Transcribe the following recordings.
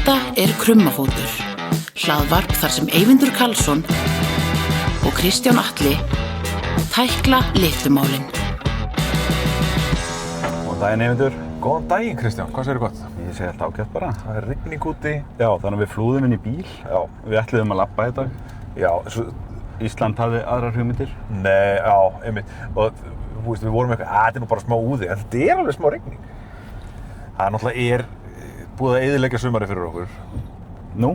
Þetta Krummafótur, hlaðvarp þar sem Eyvindur Karlsson og Kristján Atli tækla litlumálin. Góðan daginn, Eyvindur. Góðan daginn, Kristján. Hvað segirðu gott? Ég segi alltaf ágætt bara. Það rigning úti. Já, þannig að við flúðum inn í bíl. Já. Við ætluðum að labba í dag. Já. Ísland hafði aðrar hugmyndir. Nei, já, einmitt. Og þú veist, við vorum eitthvað, þetta nú bara smá úði, en þetta alveg smá rigning. Það náttúrulega búið að eyðileggja sumarið fyrir okkur. Nú?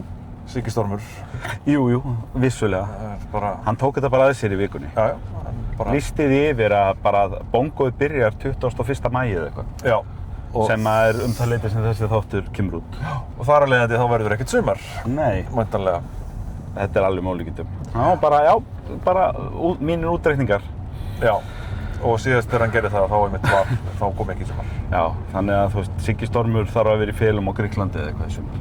Siggi Stormur. Jú, vissulega. Hann tók þetta bara að sér í vikunni. Já. Lýsti því yfir að bara bongóið byrjar 21. maí eða eitthvað. Já. Sem að það leyti sem þessi þáttur kemur út. Og þar af leiðandi þá verður ekkert sumar. Nei. Væntanlega. Þetta alveg með ólíkindum. Bara mínir útreikningar. Já. Og síðast þegar hann gerði það, þá kom ekki sumar. Já, þannig að þú veist, Siggi Stormur þarf að vera í felum á Grikklandi eða eitthvað í sumar.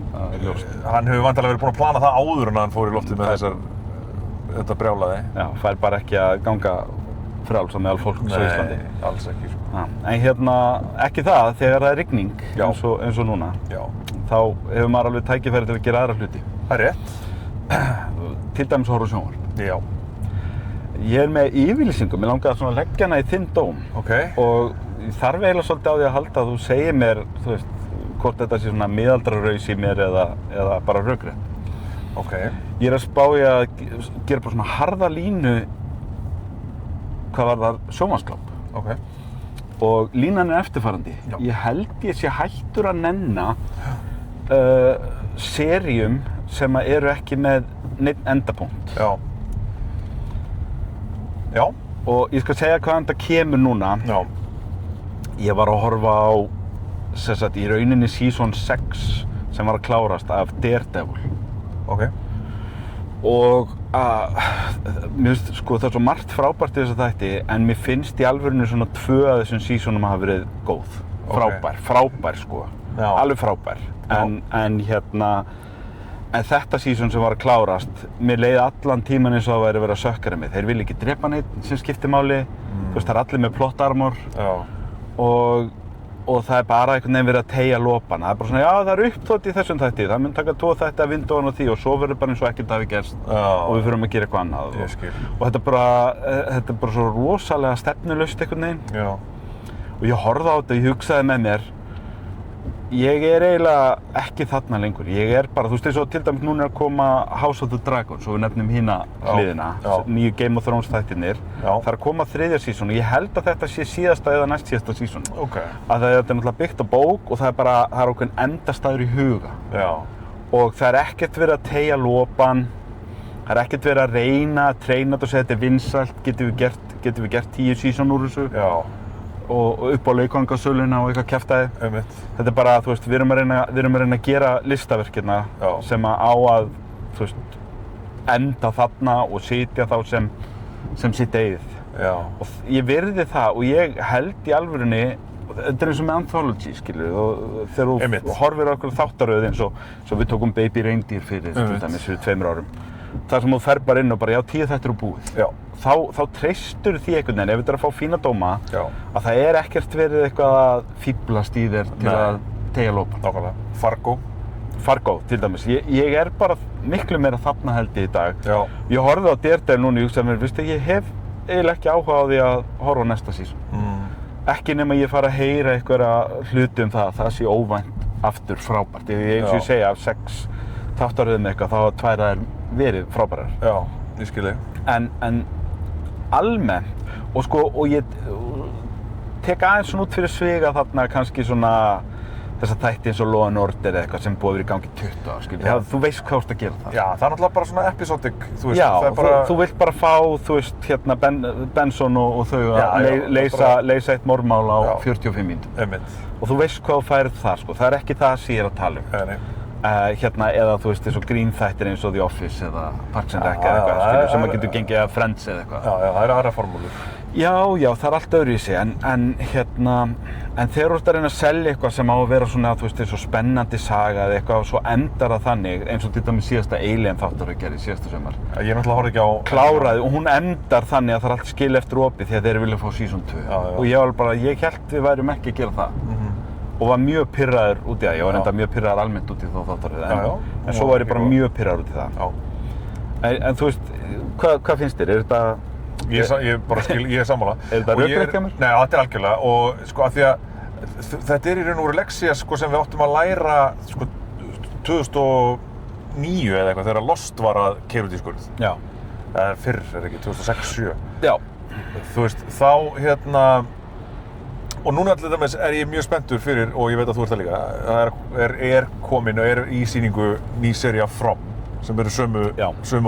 Hann hefur væntanlega verið búinn að plana það áður en hann fór í loftið með þetta brjálaði. Já, fær bara ekki að ganga frjálsa meðal fólks á Íslandi. Nei, alls ekki. En ekki það, þegar það rigning eins og núna, þá hefur maður alveg tækifæri til að gera aðra hluti. Það er rétt. Til dæmis horfa á sjónvarp. Já. Ég með yfirlýsingu, mér langaði að leggja hana í þinn dóm. Okay. Og ég þarf eiginlega svolítið á því að halda að þú segir mér, þú veist, hvort þetta sé svona miðaldraraus í mér eða bara rökrétt. Okay. Ég að spá í að gera bara svona harða línu hvað var það sjónvarpsglápp. Okay. Og línan eftirfarandi. Já. Ég held ég sé hættur að nenna seríum sem eru ekki með neinn endapunkt. Já. Já. Og ég skal segja hvaðan þetta kemur núna. Já. Ég var að horfa á, í rauninni season 6 sem var að klárast af Daredevil. Ok. Og mér finnst, það er svo margt frábært í þessu þætti, en mér finnst í alvörinu svona 2 af þessum seasonum hafa verið góð. Frábær sko. Já. Alveg frábær. En þetta season sem var að klárast, mér leiði allan tíman eins og það væri verið að sökkara mig. Þeir vilja ekki drepa neitt sem skiptir máli. Þú veist, það allir með plot armor. Já. Og það bara einhvern veginn verið að teygja lopana. Það bara svona, já, það uppþótt í þessum þætti. Það mun taka 2 þætti að vinda ofan á því og svo verður bara eins og ekkert hafi gerst. Já. Og við þurfum að gera eitthvað annað. Ég skil. Og þetta er bara svo rosalega stefnulaust einhvern veginn. Já. Og ég horfði á þetta og ég hugsaði með mér, ég eiginlega ekki þarna lengur. Ég bara, þú veist, eins og til dæmis núna að koma House of the Dragon, svo við nefnum hina hliðina, nýju Game of Thrones þættirnir. Það er að koma 3. season og ég held að þetta sé síðasta eða næst síðasta season. Okay. Að þetta er náttúrulega byggt á bók og það er ákveðin endastæður í huga. Já. Og það er ekkert verið að teygja lopan, það er ekkert verið að reyna að treyna þetta og segja þetta er vinsælt, getum við gert 10 season úr þessu. Já. Og upp á leikvangasöluna og eitthvað kjaftaði. Þetta er bara, þú veist, við erum að reyna að gera listaverkirna sem á að, þú veist, enda þarna og sitja þá sem sitt eigið. Já. Og ég virði það og ég held í alvörunni, þetta er eins og með anthology, skilur, og þegar þú horfir á okkur þáttaröð eins og við tókum Baby Reindeer fyrir 2 árum. Það sem þú fer bara inn og bara, 10 þættir og búið. Já. Þá treystur því einhvern veginn, ef þetta er að fá fína dóma, að það er ekkert verið eitthvað að fíblast í þér til að teygja lopan. Nákvæmlega. Fargo, til dæmis. Ég bara miklu meira þarna held ég í dag. Já. Ég horfði á Daredevil núna og ég hugsaði mér, veistu, ég hef eiginlega ekki áhuga á því að horfa á næsta season. Ekki nema ég fara að heyra einhverja hluti það sé óvænt aftur frábært. Eins og ég segja, af 6 þáttaröðum eitthvað, þá 2 þær verið frábærar. Já, ég skil þig. En almennt, og ég tek aðeins svona út fyrir sviga þarna kannski svona þessa þætti eins og Law & Order eða eitthvað sem búið verið í gangi 20 ár, skilur. Já, þú veist hvað þú ert að gera það. Já, það er náttúrulega bara svona episodic, þú veist. Já, þú vilt bara fá, þú veist, Benson og þau að leysa eitt morðmál á 45 mínútum. Einmitt. Og þú veist hvað þú færð þar, sko. Það er ekki það sem ég er að tala um. Nei. Eða þú veist, eins og grínþættir eins og The Office eða Parks and Rec eða eitthvað, skilur, sem að getur gengið að Friends eða eitthvað. Já, það eru aðra formúlur. Já, það er allt öðruvísi, en þegar þú ert að reyna að selja eitthvað sem á að vera svona, þú veist, eins og spennandi saga eða eitthvað og svo endar það þannig, eins og til dæmis síðasta Alien þáttur við gerði síðasta sumar. Ég náttúrulega horfði ekki á... Kláraði, og hún endar þannig að það er allt skil eftir opið því að þeir vilja fá season 2. Og ég var bara, ég hélt við værum ekki að gera það. og var mjög pirraður út í það. Ég var enda mjög pirraður almennt út í þá þáttaröð, en svo var ég bara mjög pirraður út í það. En þú veist, hvað finnst þér? Er þetta... Ég bara skil, ég sammála. Er þetta rökrétt hjá mér? Nei, þetta algjörlega og sko af því að þetta í raun og veru lexía sko sem við áttum að læra sko 2009 eða eitthvað þegar Lost var að keyra út í skurð. Já. Fyrr, ekki, 2006-07. Já. Þú veist, þá og núna til dæmis ég mjög spenntur fyrir, og ég veit að þú ert það líka, það komin og í sýningu ný sería From, sem eru sömu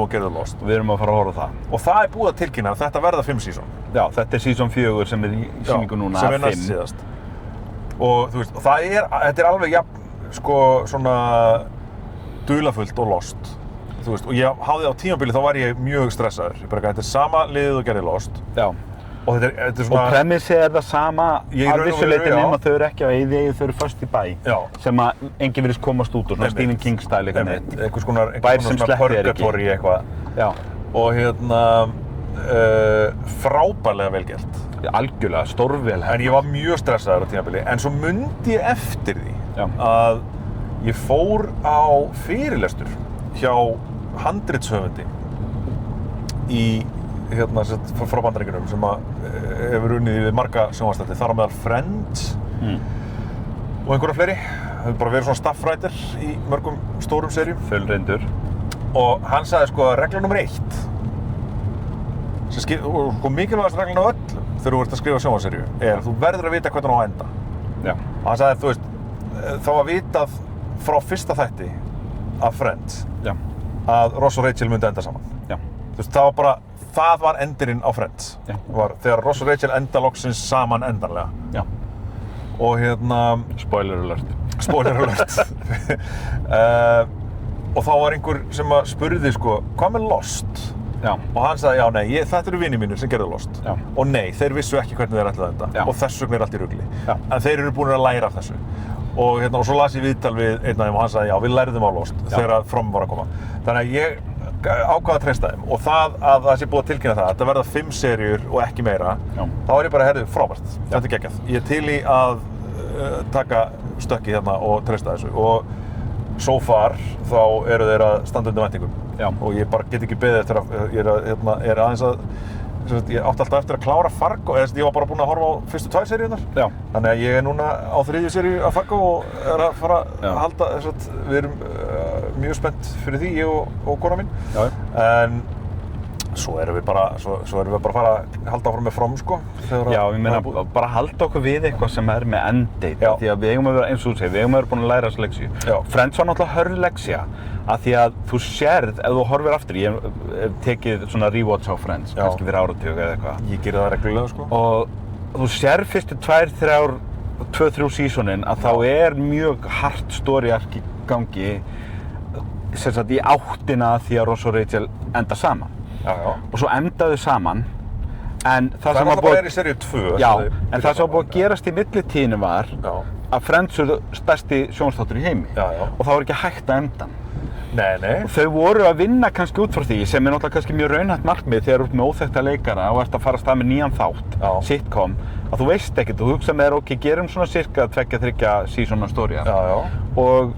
og gerðu Lost. Við erum að fara að horfa á það. Og það búið að tilkynna að þetta verða 5 season. Já, þetta season 4 sem í sýningu núna sem næst síðast. Og þú veist, þetta alveg jafn, sko, svona dularfullt og Lost. Þú veist, og ég hafði á tímabili, þá var ég mjög stressaður. Þetta sama liðið og gerði Lost. Já. Og þetta er svona... Og premissið það sama að vissuleyti nema þau eru ekki á eyði, þau eru föst í bæ. Já. Sem að enginn virðist komast út úr, svona Stephen King-stæl eitthvað neitt. Einhvers konar purgatory eitthvað. Já. Og frábærlega vel gert. Algjörlega, stórvel. En ég var mjög stressaður á tímabili. En svo mundi ég eftir því að ég fór á fyrirlestur hjá handritshöfundi í frá Bandaríkjunum sem hefur unnið við marga sjónvarpsþætti, þar á meðal Friends og einhverja fleiri. Það hefur bara verið svona staff writer í mörgum stórum seríum. Fullreyndur. Og hann sagði sko að regla nummer 1 og sko mikilvægast reglan af öllum þegar þú ert að skrifa sjónvarpsseríu er að þú verður að vita hvernig hún á að enda. Já. Og hann sagði, þú veist, þá var vitað frá fyrsta þætti af Friends að Ross og Rachel myndi enda saman. Já. Þú veist, það var endurinn á Friends. Já. Var þegar Ross og Rachel enda loksins saman endanlega. Já. Og Spoiler alert. Spoiler alert. Og þá var einhver sem spurði sko, hvað með Lost? Já. Og hann sagði, já nei, þetta eru vinir mínir sem gerðu Lost. Já. Og nei, þeir vissu ekki hvernig þeir ætlaðu að enda. Já. Og þess vegna allt í rugli. Já. En þeir eru búin að læra af þessu. Og svo las ég viðtal við einn af þeim og hann sagði, já, við lærðum á Lost þegar From var að koma. Þannig að ég ákvað að treysta þeim og það sé búið að tilkynna það að þetta verða 5 seríur og ekki meira. Já. Þá ég bara, heyrðu, frábært, þetta er geggjað. Ég til í að taka stökkið hérna og treysta þessu og so far þá eru þeir að standa undir væntingum. Já. Og ég bara get ekki beðið eftir að ég aðeins að ég átti alltaf eftir að klára Fargo, ég var bara búinn að horfa á fyrstu 2 seríurnar. Já. Þannig að ég er núna á 3. seríu af Fargo og er að fara að halda við erum mjög spennt fyrir því, ég og kona mín. Já. En svo erum við bara að fara að halda áfram með From, sko. Já, ég meina bara halda okkur við eitthvað sem er með end date, því að við eigum að vera, eins og þú segir, við eigum að vera búin að læra þessa leksíu. Já. Friends var náttúrulega hörð leksía, að því að þú sérð, ef þú horfir aftur, ég hef tekið svona rewatch á Friends, kannski fyrir áratug eða eitthvað. Ég geri það reglulega, sko. Og þú sérð fyrstu 2-3 seasonin að þá er mjög hart story arc í gangi, sem sagt í áttina því að Ross og Rachel enda saman. Já, já. Og svo endaðu saman, en það sem var búið... Það er í seríu 2. Já, en það sem var búið að gerast í millitíðinu var að Friends eru stærsti sjónvarpsþáttur í heimi. Já, já. Og það var ekki hægt að enda hann. Nei, nei. Og þau voru að vinna kannski út frá því, sem er náttúrulega kannski mjög raunhæft markmið þegar þú ert með óþekkta leikara og ert að fara af stað með nýjan þátt, sitcom, að þú veist ekkert, þú hugsa með þér, ok, gerum svona cirka 2-3 seasona stória. Já, já. Og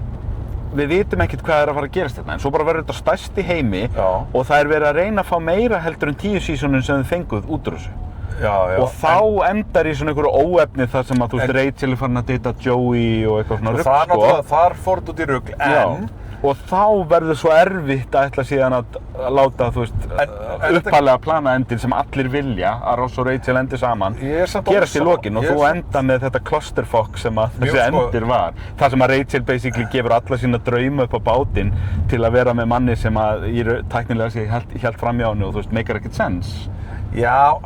við vitum ekkert hvað er að fara að gerast þetta, en svo bara verður þetta stærst í heimi og það er verið að reyna að fá meira heldur en 10 seasonin sem þau fenguð út úr þessu. Já, já. Og þá endar í svona einhverju óefni þar sem að þú veist Rachel er farin að data Joey og eitthvað svona rugl, sko. Það þar fór þetta út í rugl, en... Og þá verður svo erfitt að ætla síðan að láta, þú veist, upphaflega plana endin sem allir vilja, að Ross og Rachel endi saman, gerast í lokin og þú enda með þetta clusterfuck sem að þessi endir var. Það sem að Rachel basically gefur alla sína drauma upp á bátinn til að vera með manni sem að tæknilega sé hélt fram hjá henni og þú veist, meikar ekkert sense. Já,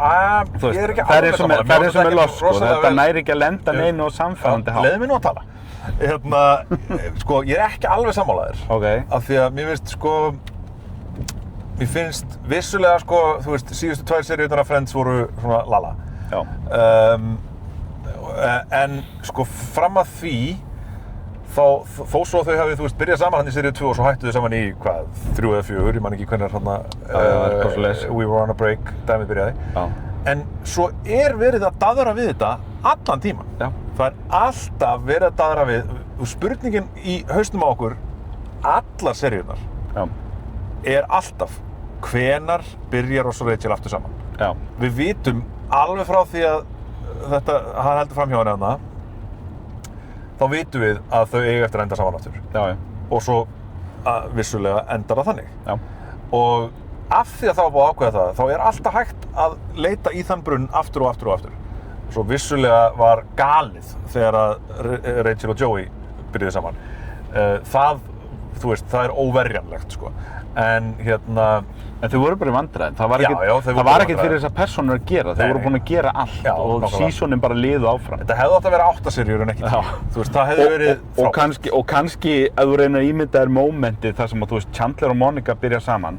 ég er ekki alveg sammála. Það er eins og með Lost, sko, þetta næri ekki að lenda neinu á samfærandi hátt. Leiðu mig nú að tala. Sko, ég er ekki alveg sammálaður. Okay. Af því að mér finnst vissulega, sko, þú veist, síðustu 2 seríurnar af Friends voru svona lala. Já. En sko, fram að því, þó svo þau hafið, þú veist, byrjað saman hann í seríu 2 og svo hættu þau saman í, 3 eða 4, ég man ekki hvernig hérna, We Were on a Break, dæmið byrjaði. Já. En svo verið að daðra við þetta allan tíman. Já. Það alltaf verið að daðra við, og spurningin í hausnum á okkur, allar seríurnar, alltaf, hvenær byrjar Ross og Rachel aftur saman? Já. Við vitum alveg frá því að hann heldur fram hjá henni þarna, þá vitum við að þau eiga eftir að enda saman aftur. Já. Og svo vissulega endar það þannig. Já. Og af því að það var búið að ákveða það, þá alltaf hægt að leita í þann brunn aftur og aftur og aftur. Svo vissulega var galið þegar að Rachel og Joey byrjuðu saman. Það óverjanlegt, sko. En þau voru bara í vandræðum. Það var ekkert fyrir þessar persónur að gera. Þau voru búin að gera allt og seasonin bara liðu áfram. Þetta hefði átt að vera 8 seríur en ekki 10. Þú veist, það hefði verið frábært. Og kannski ef þú reynir að ímynda þér mómentið þar sem að, þú veist, Chandler og Monica byrja saman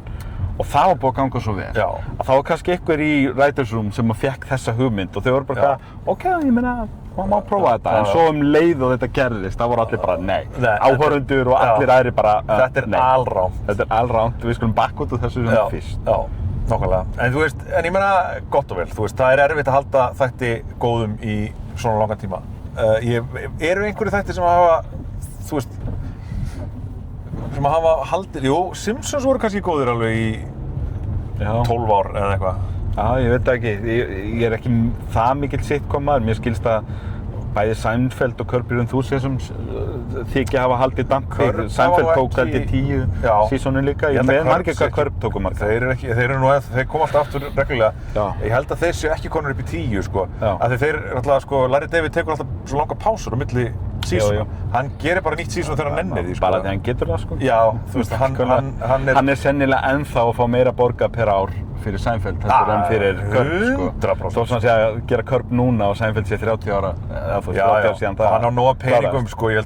og það var búið að ganga svo vel. Að þá var kannski einhver í writers room sem fékk þessa hugmynd og þau voru bara ok, ég meina, maður má prófa þetta. En svo leið og þetta gerðist, það voru allir bara nei. Áhorfendur og allir aðrir bara þetta alrangt. Þetta alrangt, við skulum bakka út úr þessu sem fyrst. Já, nákvæmlega. En þú veist, ég meina, gott og vel, þú veist, það erfitt að halda þætti góðum í svona langan tíma. Eru einhverju þætti sem hafa, þú veist, sem hafa haldið, Simpsons voru kannski góðir alveg í 12 ár eða eitthvað. Já, ég veit það ekki. Ég ekki það mikill sitcom-maður. Mér skilst að bæði Seinfeld og Curb Your Enthusiasm þykja hafa haldið dampi. Seinfeld tók held í 10 seasonin líka. Ég með margir hvað Curb tóku margir. Þeir koma alltaf aftur reglulega. Ég held að þeir séu ekki konur upp í 10, sko. Af því þeir alltaf, sko, Larry David tekur alltaf svo langa pásur á milli season. Hann gerir bara nýtt season þegar hann nennir því, sko. Bara því hann getur það, sko. Já, þú veist, hann sennilega ennþá að fá meira borga per ár fyrir Seinfeld heldur en fyrir Curb, sko. 100%. Þó sem hann sé að gera Curb núna og Seinfeld sé 30 ára, eða þú veist, 30 ára síðan það. Hann á nóga peningum, sko. Ég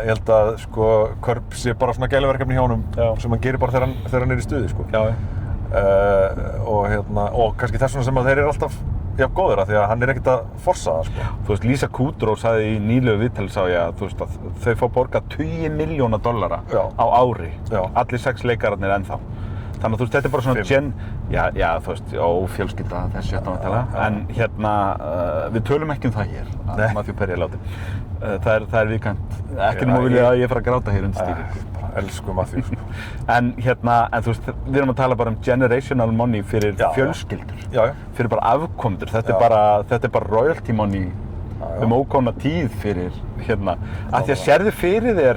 held að, sko, Curb sé bara svona gæluverkefni hjá honum sem hann gerir bara þegar hann í stuði, sko. Og kannski þess vegna sem að þeir alltaf góðir að því að hann ekkert að forsa það, sko. Þú veist, Lisa Kudrow sagði í nýlegu viðtali sá ég að, þú veist, að þau fá borgað $20 milljóna á ári. Allir 6 leikararnir ennþá. Þannig að þú veist, þetta bara svona þú veist, fjölskylda þessi en við tölum ekki það hér að Matthew Perry látið. Það er viðkvæmt. Ekki nema vilja að ég fara að gráta hér undir stýri. Elsku Matthew, sko. En þú veist, við erum að tala bara generational money fyrir fjölskyldur. Fyrir bara afkomendur. Þetta er bara royalty money ókomna tíð fyrir að því að sérðu fyrir þér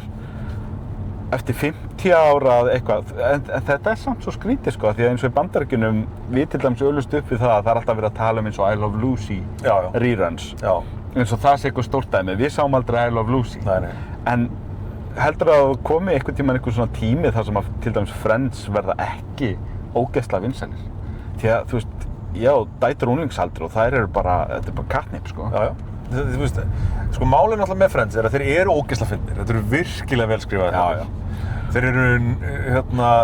eftir 50 ára eitthvað, en þetta er samt svo skrítið, sko, því að eins og í Bandaríkjunum við til dæmis öllust upp við það að það er alltaf verið að tala eins og I Love Lucy reruns, eins og það sé eitthvað stórt dæmi. Við sáum aldrei I Love Lucy. En heldur að komi einhvern tímann einhver svona tími þar sem að til dæmis Friends verða ekki ógeðslega vinsælir. Því að, þú veist, dætur unglingsaldri og þær eru bara, þetta er bara catnip, sko. Þú veist, sko, málið náttúrulega með Friends er að þeir eru ógeðslega fyndnir. Þetta eru virkilega vel skrifaðir. Þeir eru,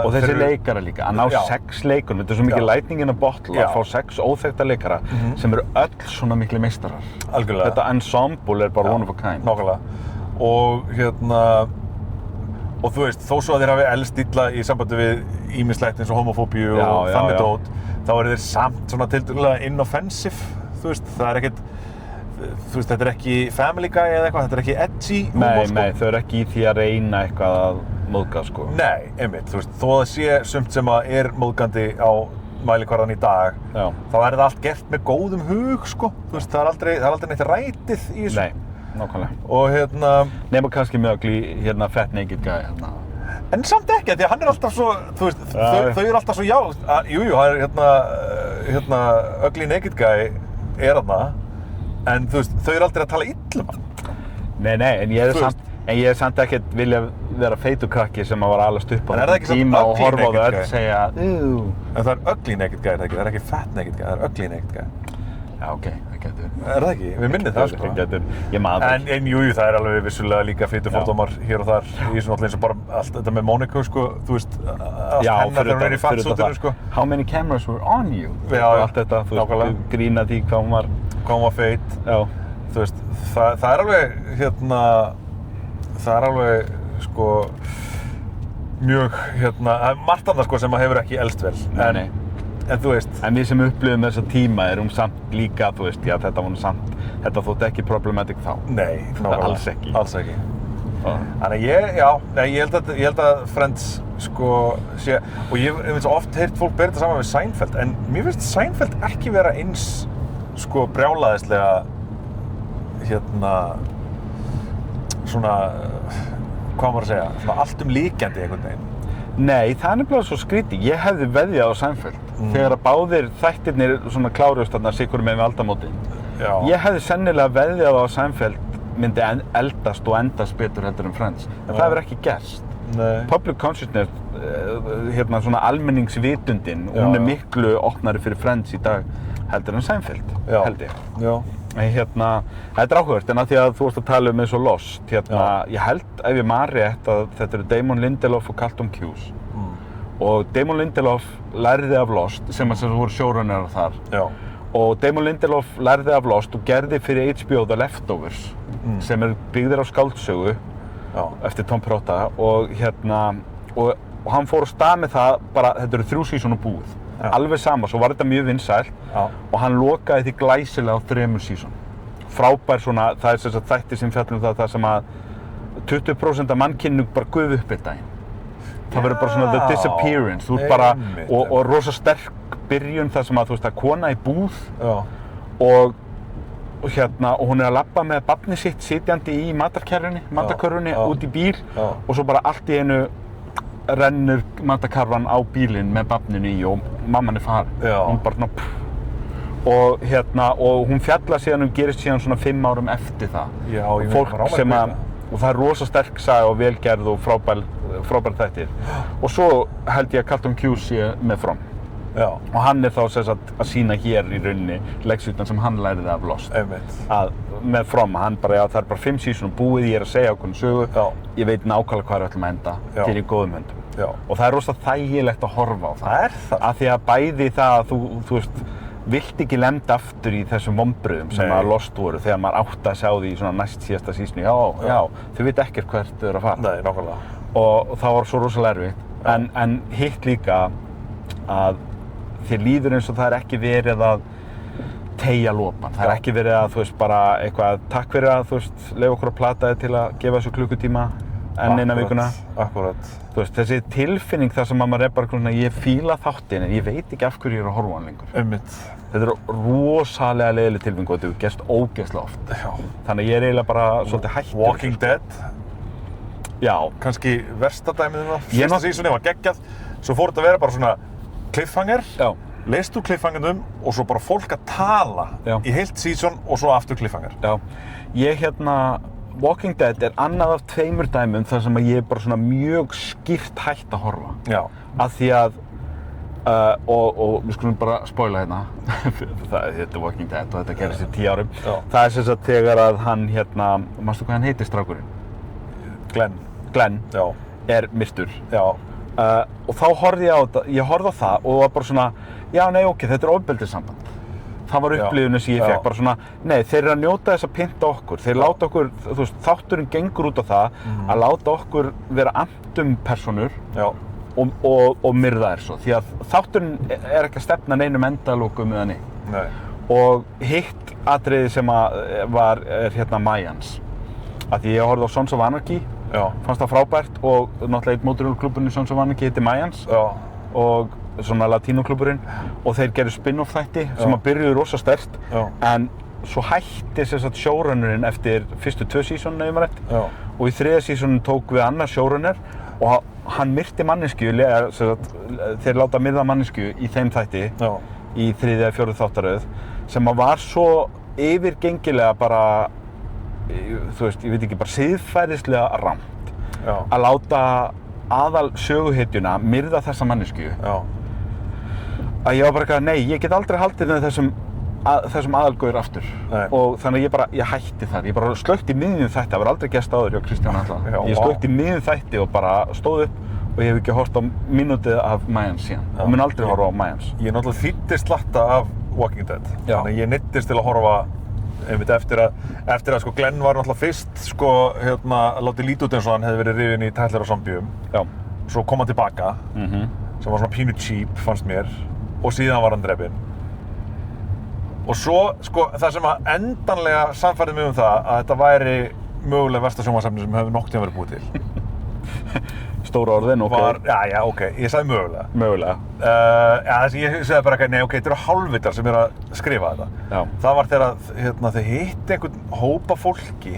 og þessi leikara líka, að ná 6 leikurum, þetta er svo mikið lightning in a bottle að fá 6 óþekkta leikara sem eru öll svona mikli meistarar. Algjörlega. Þetta ensemble er bara one of a kind. Nákvæmlega. Og þú veist, þó svo að þeir hafi elst illa í sambandi við ýmislegt eins og homofóbíu og þannig dót, þá eru þeir samt svona tiltölulega inoffensive, þú veist, það er ekkert, þú veist, þetta er ekki Family Guy eða eitthvað, þetta er ekki edgy humor, sko. Nei, þau eru ekki í því að reyna eitthvað að móðga, sko. Nei, einmitt, þú veist, þó að það sé sumt sem að er móðgandi á mælikvarðan í dag, þá er það allt gert með góðum hug, sko. Þú veist, það er aldrei neitt rætið í þessu. Nei, nákvæmlega. Og nema kannski Mjögli, Fat Naked Guy, En samt ekki, því að hann er alltaf svo, þú veist, þau eru alltaf svo hann er Ugly Naked Guy er en þú veist, þau eru aldrei að tala illa hann. Nei, en ég er samt ekkert vilja vera feitur krakki sem að var alast upp á þessum tíma og horfa á þau öll segja En það er Ugly Naked Guy, það er ekki Fat Naked Guy, það er Ugly Naked Guy. Já, ok, það getur. Er það ekki? Við minnið það, sko. Það getur, ég maður það. En það er alveg vissulega líka fitufordómar hér og þar í svona alltaf eins og bara allt þetta með Monica, sko, þú veist, allt hennar þegar hún er í fattsútinu, sko. How many cameras were on you? Já, allt þetta, þú veist, grína því hvað hún var feit. Já. Þú veist, það er alveg, það er alveg, sko, mjög, margt annað, sko, sem að hefur ekki elst vel. Nei. En þú veist... En við sem upplifum þessa tíma erum samt líka, þú veist, já, þetta var nú samt, þetta þótti ekki problematic þá. Nei, alls ekki. Alls ekki. Þannig ég held að Friends, sko, sé, og ég hef svo oft heyrt fólk bera þetta saman við Seinfeld, en mér finnst Seinfeld ekki vera eins, sko, brjálæðislega, svona, hvað maður að segja, svona alltumlykjandi einhvern veginn. Nei, það er nefnilega svo skrítið. Ég hefði veðjað á Seinfeld þegar að báðir þættirnir svona kláruðust þarna sikur með aldamótin. Já. Ég hefði sennilega veðjað á Seinfeld myndi eldast og endast betur heldur en Friends. En það hefur ekki gerst. Nei. Public consciousness, svona almenningsvitundin, hún er miklu opnari fyrir Friends í dag heldur en Seinfeld, held ég. Já. Þetta er áhugavert, en að því að þú ert að tala um eins og Lost, ég held, ef ég man rétt, að þetta eru Damon Lindelof og Carlton Cuse. Og Damon Lindelof lærði af Lost, sem voru showrunnerar þar. Já. Og Damon Lindelof lærði af Lost og gerði fyrir HBO The Leftovers, sem byggðir á skáldsögu eftir Tom Perrotta og hann fór á stað með það bara, þetta eru 3 season og búið. Alveg sama, svo var þetta mjög vinsælt og hann lokaði því glæsilega á 3 season. Frábær svona, það er þess að þættir sem fjallum það sem að 20% af mannkyninu bara gufu upp einn daginn. Það verður bara svona The Disappearance, þú ert bara, og rosa sterk byrjun þar sem að, þú veist, það er kona í búð og hún er að labba með barnið sitt sitjandi í matarkörfunni út í bíl og svo bara allt í einu rennur matarkarfan á bílinn með barninu í og mamman er farin. Hún bara og hún fjallar síðan gerist síðan svona 5 árum eftir það. Já, ég veit hvað og það er rosa sterk saga og velgerð og frábær þættir. Og svo held ég að Carlton Cuse sé með From. Já. Og hann er þá að sýna hér í rauninni leiksutan sem hann læriði af Lost. Með From, hann bara, það er bara 5 season búið, ég er að segja ákveðna sögu, ég veit nákvæmlega hvað við ætlum að enda, þér í góðum höndum. Og það er rosa þægilegt að horfa á það. Það er það. Af því að bæði það að þú veist, vilt ekki lenda aftur í þessum vonbrigðum sem að Lost voru þegar maður átti að sjá því í svona næst síðasta seasoni. Já, þau veit ekkert hvert þau eru að fara. Nei, nákvæmlega. Og það var svo rosalega erfitt. En hitt líka að þér líður eins og það er ekki verið að teygja lopan. Það er ekki verið að, þú veist, bara eitthvað, takk fyrir að, þú veist, leyfa okkur að plata þig til að gefa þessu klukkutíma enn eina vikuna. Akkurat. Þú veist, þessi tilfinning þar sem maður er bara svona, ég fíla þáttinn en ég veit ekki af hverju ég er að horfa á hann lengur. Einmitt. Þetta er rosalega leiðileg tilfinning og þetta hefur gerst ógeðslega oft. Já. Þannig að ég er eiginlega bara svolítið hættur. Walking Dead. Já. Kannski versta dæmið um það. Fyrsta seasoni var geggjað, svo fór þetta að vera bara svona cliffhanger, leist úr cliffhangernum og svo bara fólk að tala í heilt season og svo aftur cliffhanger. Já, Walking Dead er annað af 2 dæmum þar sem ég er bara svona mjög skýrt hætt að horfa. Já. Af því að, og við skulum bara spoila hérna, þetta er Walking Dead og þetta gerist í 10 árum. Já. Það er sem sagt þegar að hann manstu hvað hann heitir strákurinn? Glenn. Já. Er myrtur. Já. Og þá horfði ég horfði á það og var bara svona, já, nei, ok, þetta er ofbeldissamband. Það var upplifunin sem ég fekk, bara svona, nei, þeir eru að njóta þess að pynta okkur. Þeir láta okkur, þú veist, þátturinn gengur út á það að láta okkur vera amtum persónur og myrða þær svo. Því að þátturinn er ekki að stefna neinum endalokum eða neitt. Nei. Og hitt atriði sem er Mayans. Af því ég horfði á Sons of Anarchy. Já. Fannst það frábært og náttúrulega einn mótorhjólklúbburinn í Sons of Anarchy heitir Mayans og svona latínóklúbburinn og þeir gerðu spin-off þætti sem að byrjuðu rosa sterkt en svo hætti showrunnerinn eftir fyrstu 2 seasonina ef maður rétt og í 3. seasonin tók við annar showrunner og hann myrti manneskju, þeir láta myrða manneskju í þeim þætti í 3. eða 4. þáttaröð sem að var svo yfirgengilega bara þú veist, ég veit ekki, bara siðferðislega rangt að láta aðal söguhetjuna myrða þessa mannesku að ég var bara eitthvað, nei, ég get aldrei haldið með þessum aðalgaur aftur og þannig að ég hætti þar, ég bara slökkt í miðjum þætti, það var aldrei gerst áður hjá Kristján alltaf ég slökkt í miðjum þætti og bara stóð upp og ég hef ekki hort á mínútið af Mayans síðan og mun aldrei horfa á Mayans. Ég náttúrulega þýddist slatta af Walking Dead þannig að ég neyddist til að horfa einmitt eftir að sko Glenn var náttúrulega fyrst sko látið lítið út eins og hann hefði verið rifinn í Tyler og Zombium. Já. Svo kom hann tilbaka sem var svona pínu cheap fannst mér og síðan var hann drepinn. Og svo, sko, það sem að endanlega sannfærði mig það að þetta væri mögulega versta sjónvarpsefni sem hefur nokkuð tíma verið búið til. Stóra orðin, ok. Já, ok, ég sagði mögulega. Mögulega. Ég sagði bara, nei, ok, þetta eru hálfvitar sem að skrifa þetta. Já. Það var þegar þau hitti einhvern hópa fólki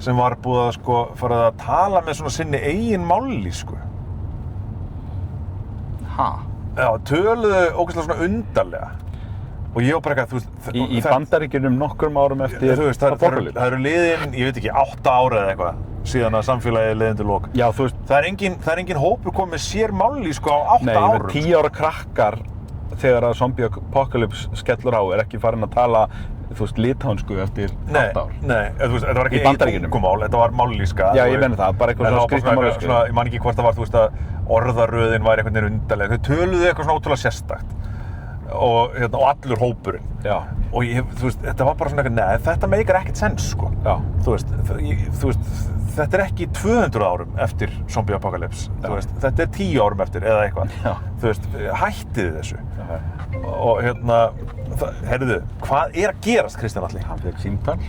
sem var búið að, sko, fara að tala með svona sinni eigin máli, sko. Ha? Já, töluðu ógeðslega svona undarlega. Og ég var bara eitthvað, þú veist... Í Bandaríkjunum nokkrum árum eftir... Þú veist, það eru liðin, ég veit ekki, 8 ára eða eitthvað, síðan að samfélagið leiðin til lok. Já, þú veist... Það er engin hópur komið með sér máli, sko, á 8 árum. Nei, 10 ára krakkar, þegar að zombie apocalypse skellur á, ekki farin að tala, þú veist, lithánsku eftir 8 ár. Nei, þú veist, þetta var ekki eigin tungumál, þetta var mállíska. Já, ég meina það, bara eitthvað svona skrýtna mállíska. Ég man ekki hvort það var, þú veist, að orðaröðin væri einhvern veginn undarleg. Þau töluðu eitthvað svona ótrúlega sérstakt. Og allur hópurinn. Já. Og þú veist, þetta var bara svona eitthvað, nei, þetta meikar ekkert sens, sko. Já. Þú veist, þetta er ekki 200 árum eftir zombie apocalypse. Þú veist, þetta er 10 árum eftir eða eitthvað. Já. Þú veist, hættið þessu. Já. Og heyrðu, hvað er að gerast, Kristján Atli? Hann fékk símtal.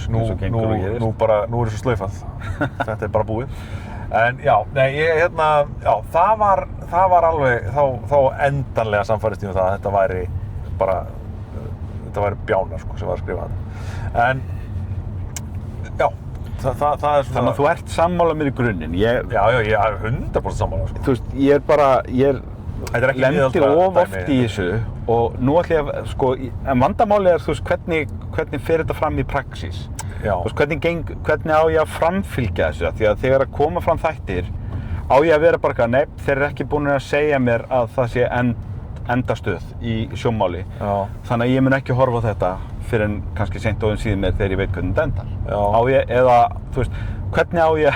Nú er þessu slaufað. Þetta er bara búið. En já, nei, það var alveg, þá endanlega sannfærðist ég það að þetta væri bjánar, sko, sem var að skrifa þetta. En, já, það er svona... Þannig að þú ert sammála mér í grunninn. Já, ég er 100% sammála, sko. Þú veist, ég lendir of oft í þessu og nú ætla ég að, sko, en vandamáli er, þú veist, hvernig fer þetta fram í praxís? Já. Þú veist, hvernig á ég að framfylgja þessu? Því að þegar að koma fram þættir, á ég að vera bara, nei, þeir eru ekki búin að segja mér að það sé endastöð í sjónmáli. Já. Þannig að ég mun ekki horfa á þetta fyrir en kannski seint og síðan mér þegar ég veit hvernig þetta endar. Já. Á ég, eða, þú veist, hvernig á ég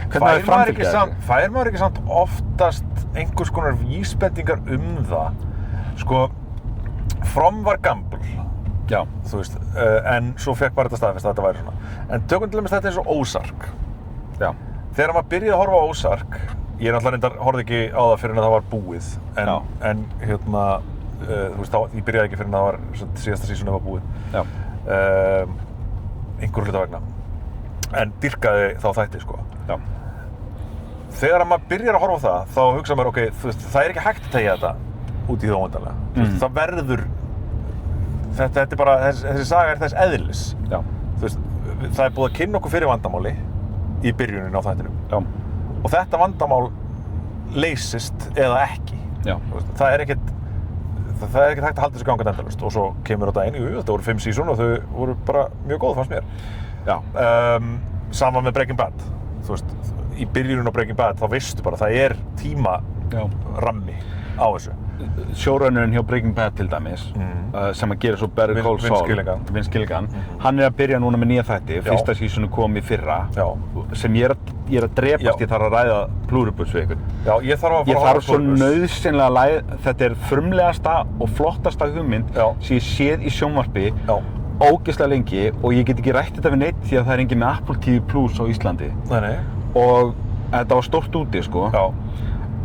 að framfylgja þessu? Fær maður ekki samt oftast einhvers konar vísbendingar það? Sko, From var gamble. Já. Þú veist, en svo fekk bara þetta staðfest að þetta væri svona. En tökum til dæmis þetta eins og Ozark. Já. Þegar maður byrjaði að horfa á Ozark, ég náttúrulega horfði ekki á það fyrir en það var búið. En þú veist, ég byrjaði ekki fyrir en það var síðasta sísoni var búið. Já. Einhverju hluta vegna. En dýrkaði þá þætti, sko. Já. Þegar maður byrjar að horfa á það, þá hugsa maður, ok, þú veist, það er ekki hægt að tegja þetta út í það óendanlega. Það verður, þetta er bara, þessi saga er þess eðlis. Já. Þú veist, það er búið að kynna okkur fyrir vandamáli í byrjunin á þættinum. Já. Og þetta vandamál leysist eða ekki. Já. Veist, það er ekkert hægt að halda þessu gangandi endalaust. Og svo kemur á daginn, þetta voru 5 sísón og þau voru bara mjög góð, fannst mér. Já. Sama með Breaking Bad. Þú veist, í byrjunin á Breaking Bad þá veistu bara, það er tímarammi á þessu. Showrunnurinn hjá Breaking Bad til dæmis, sem að gera svo Better Call Saul, Vince Gilligan, hann er að byrja núna með nýja þætti, fyrsta sísonu kom í fyrra, sem ég er að drepast, ég þarf að ræða plúrubus við ykkur. Já, ég þarf að fara að horfa plúrubus. Ég þarf svo nauðsynlega að ræða, þetta er frumlegasta og flottasta hugmynd sem ég séð í sjónvarpi ógeðslega lengi og ég get ekki rætt þetta við neitt því að það er engin með Apple TV Plus á Íslandi. Nei. Og þetta var stórt úti, sko. Já.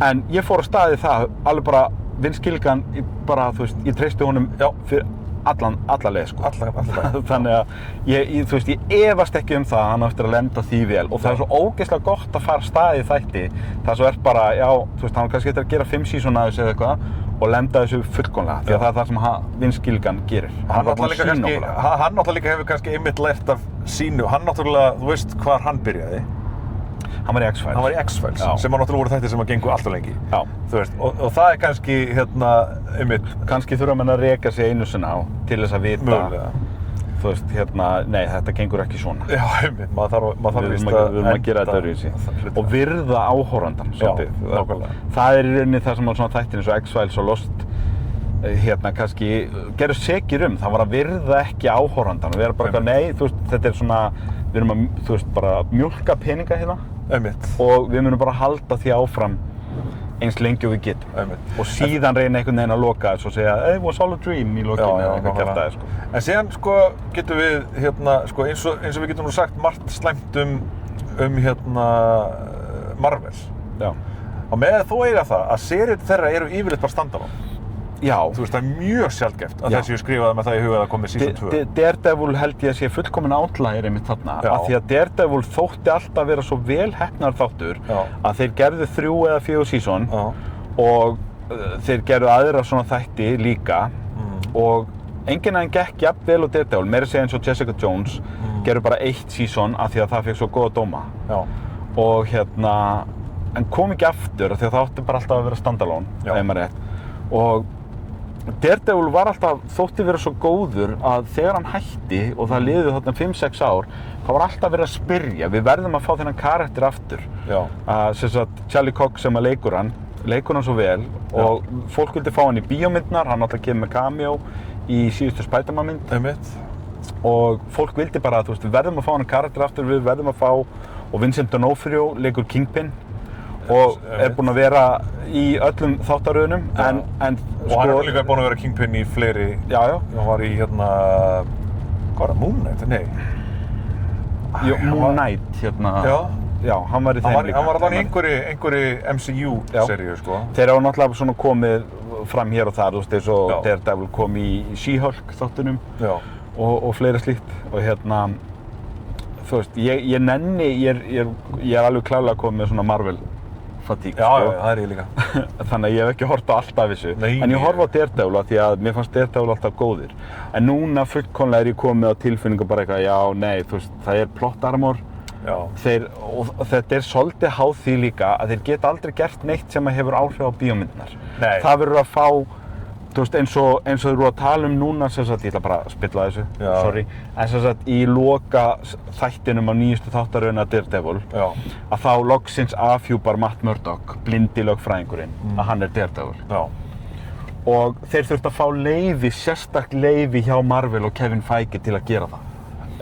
En ég fór að staði það, alveg bara Vince Gilligan, þú veist, ég treysti honum fyrir alla leið, sko. Þannig að þú veist, ég efast ekki það að hann á eftir að lenda því vel og það er svo ógeðslega gott að fara staði í þætti. Það svo er bara, þú veist, hann kannski eftir að gera 5 sísón af þessu eða eitthvað og lenda þessu fullkomlega, því að það er það sem Vince Gilligan gerir. Hann náttúrulega líka hefur kannski einmitt lært af sínu, hann náttúrulega, þú veist hvar hann byrjaði. Hann var í X-Files. Hann var í X-Files, sem náttúrulega voru þættir sem að gengu allt of lengi. Já. Þú veist, og það er kannski, einmitt... Kannski þurfa menn að reka sig einu sinna á til þess að vita... Mögulega. Þú veist, nei, þetta gengur ekki svona. Já, einmitt, maður þarf víst að... Við að gera þetta öðruvísi. Og virða áhorfandann, svolítið. Já, nákvæmlega. Það er í rauninni það sem á svona þættin eins og X-Files og Lost, kannski, gerðu sekir það var að virða ekki áhorfandann og vera bara, nei, þú veist, þetta er svona, við erum að, þú veist, bara mjólka peninga hérna. Einmitt. Og við munum bara halda því áfram eins lengi og við getum. Einmitt. Og síðan reyna einhvern veginn að loka þessu og segja it was all a dream í lokinu eða eitthvað kjaftaði, sko. En síðan, sko, getum við, sko, eins og við getum nú sagt margt slæmt Marvel. Já. Og með þó eiga það að seríur þeirra eru yfirleitt bara standalone. Já. Þú veist, það er mjög sjaldgæft að þessi skrifaði með það í huga að komið season 2. Daredevil held ég að sé fullkomin outlier einmitt þarna, af því að Daredevil þótti alltaf vera svo vel heppnar þáttur að þeir gerðu 3 eða 4 season og þeir gerðu aðra svona þætti líka og enginn aðeins gekk jafn vel á Daredevil, meira segja eins og Jessica Jones gerðu bara 1 season af því að það fekk svo góða dóma og en kom ekki aftur af því að það átti bara alltaf að vera standalone, ef maður rétt og Daredevil var alltaf, þótti vera svo góður að þegar hann hætti og það liðu þarna 5-6 ár þá var alltaf verið að spyrja, við verðum að fá þennan karakter aftur sem sagt Charlie Cox sem að leikur hann svo vel og fólk vildi fá hann í bíómyndnar, hann alltaf kemur með cameo í síðustu Spider-Man mynd og fólk vildi bara að þú veist, við verðum að fá hann karakter aftur, við verðum að fá og Vincent D'Onofrio leikur Kingpin og búinn að vera í öllum þáttaröðunum en og hann líka búinn að vera Kingpin í fleiri hann var í hvað var það, Moon Knight? Nei Moon Knight já, hann var í þeim líka hann var alveg í einhverju MCU-seríu sko þeir hafa náttúrulega svona komið fram hér og þar, þú veist, eins og Daredevil kom í She-Hulk þáttunum og fleira slíkt og þú veist, ég nenni, ég er alveg klárlega komið með svona Marvel fatík, það er ég líka. Þannig að ég hef ekki hort á allt af þessu. En ég horfa á Daredevil af því að mér fannst Daredevil alltaf góðir. En núna fullkomlega er ég komið á tilfinningu bara eitthvað, nei, þú veist, það er plot armor. Og þetta er svolítið háð því líka að þeir geta aldrei gert neitt sem hefur áhrif á bíómyndirnar. Það verður að fá, þú veist, eins og þeir eru að tala núna, sem sagt, ég ætla bara að spilla þessu, sorry, en sem sagt, í loka þættinum á nýjustu þáttaröðina Daredevil, að þá loksins afhjúpar Matt Murdock, blindi lögfræðingurinn, að hann er Daredevil. Og þeir þurftu að fá sérstakt leyfi hjá Marvel og Kevin Feige til að gera það.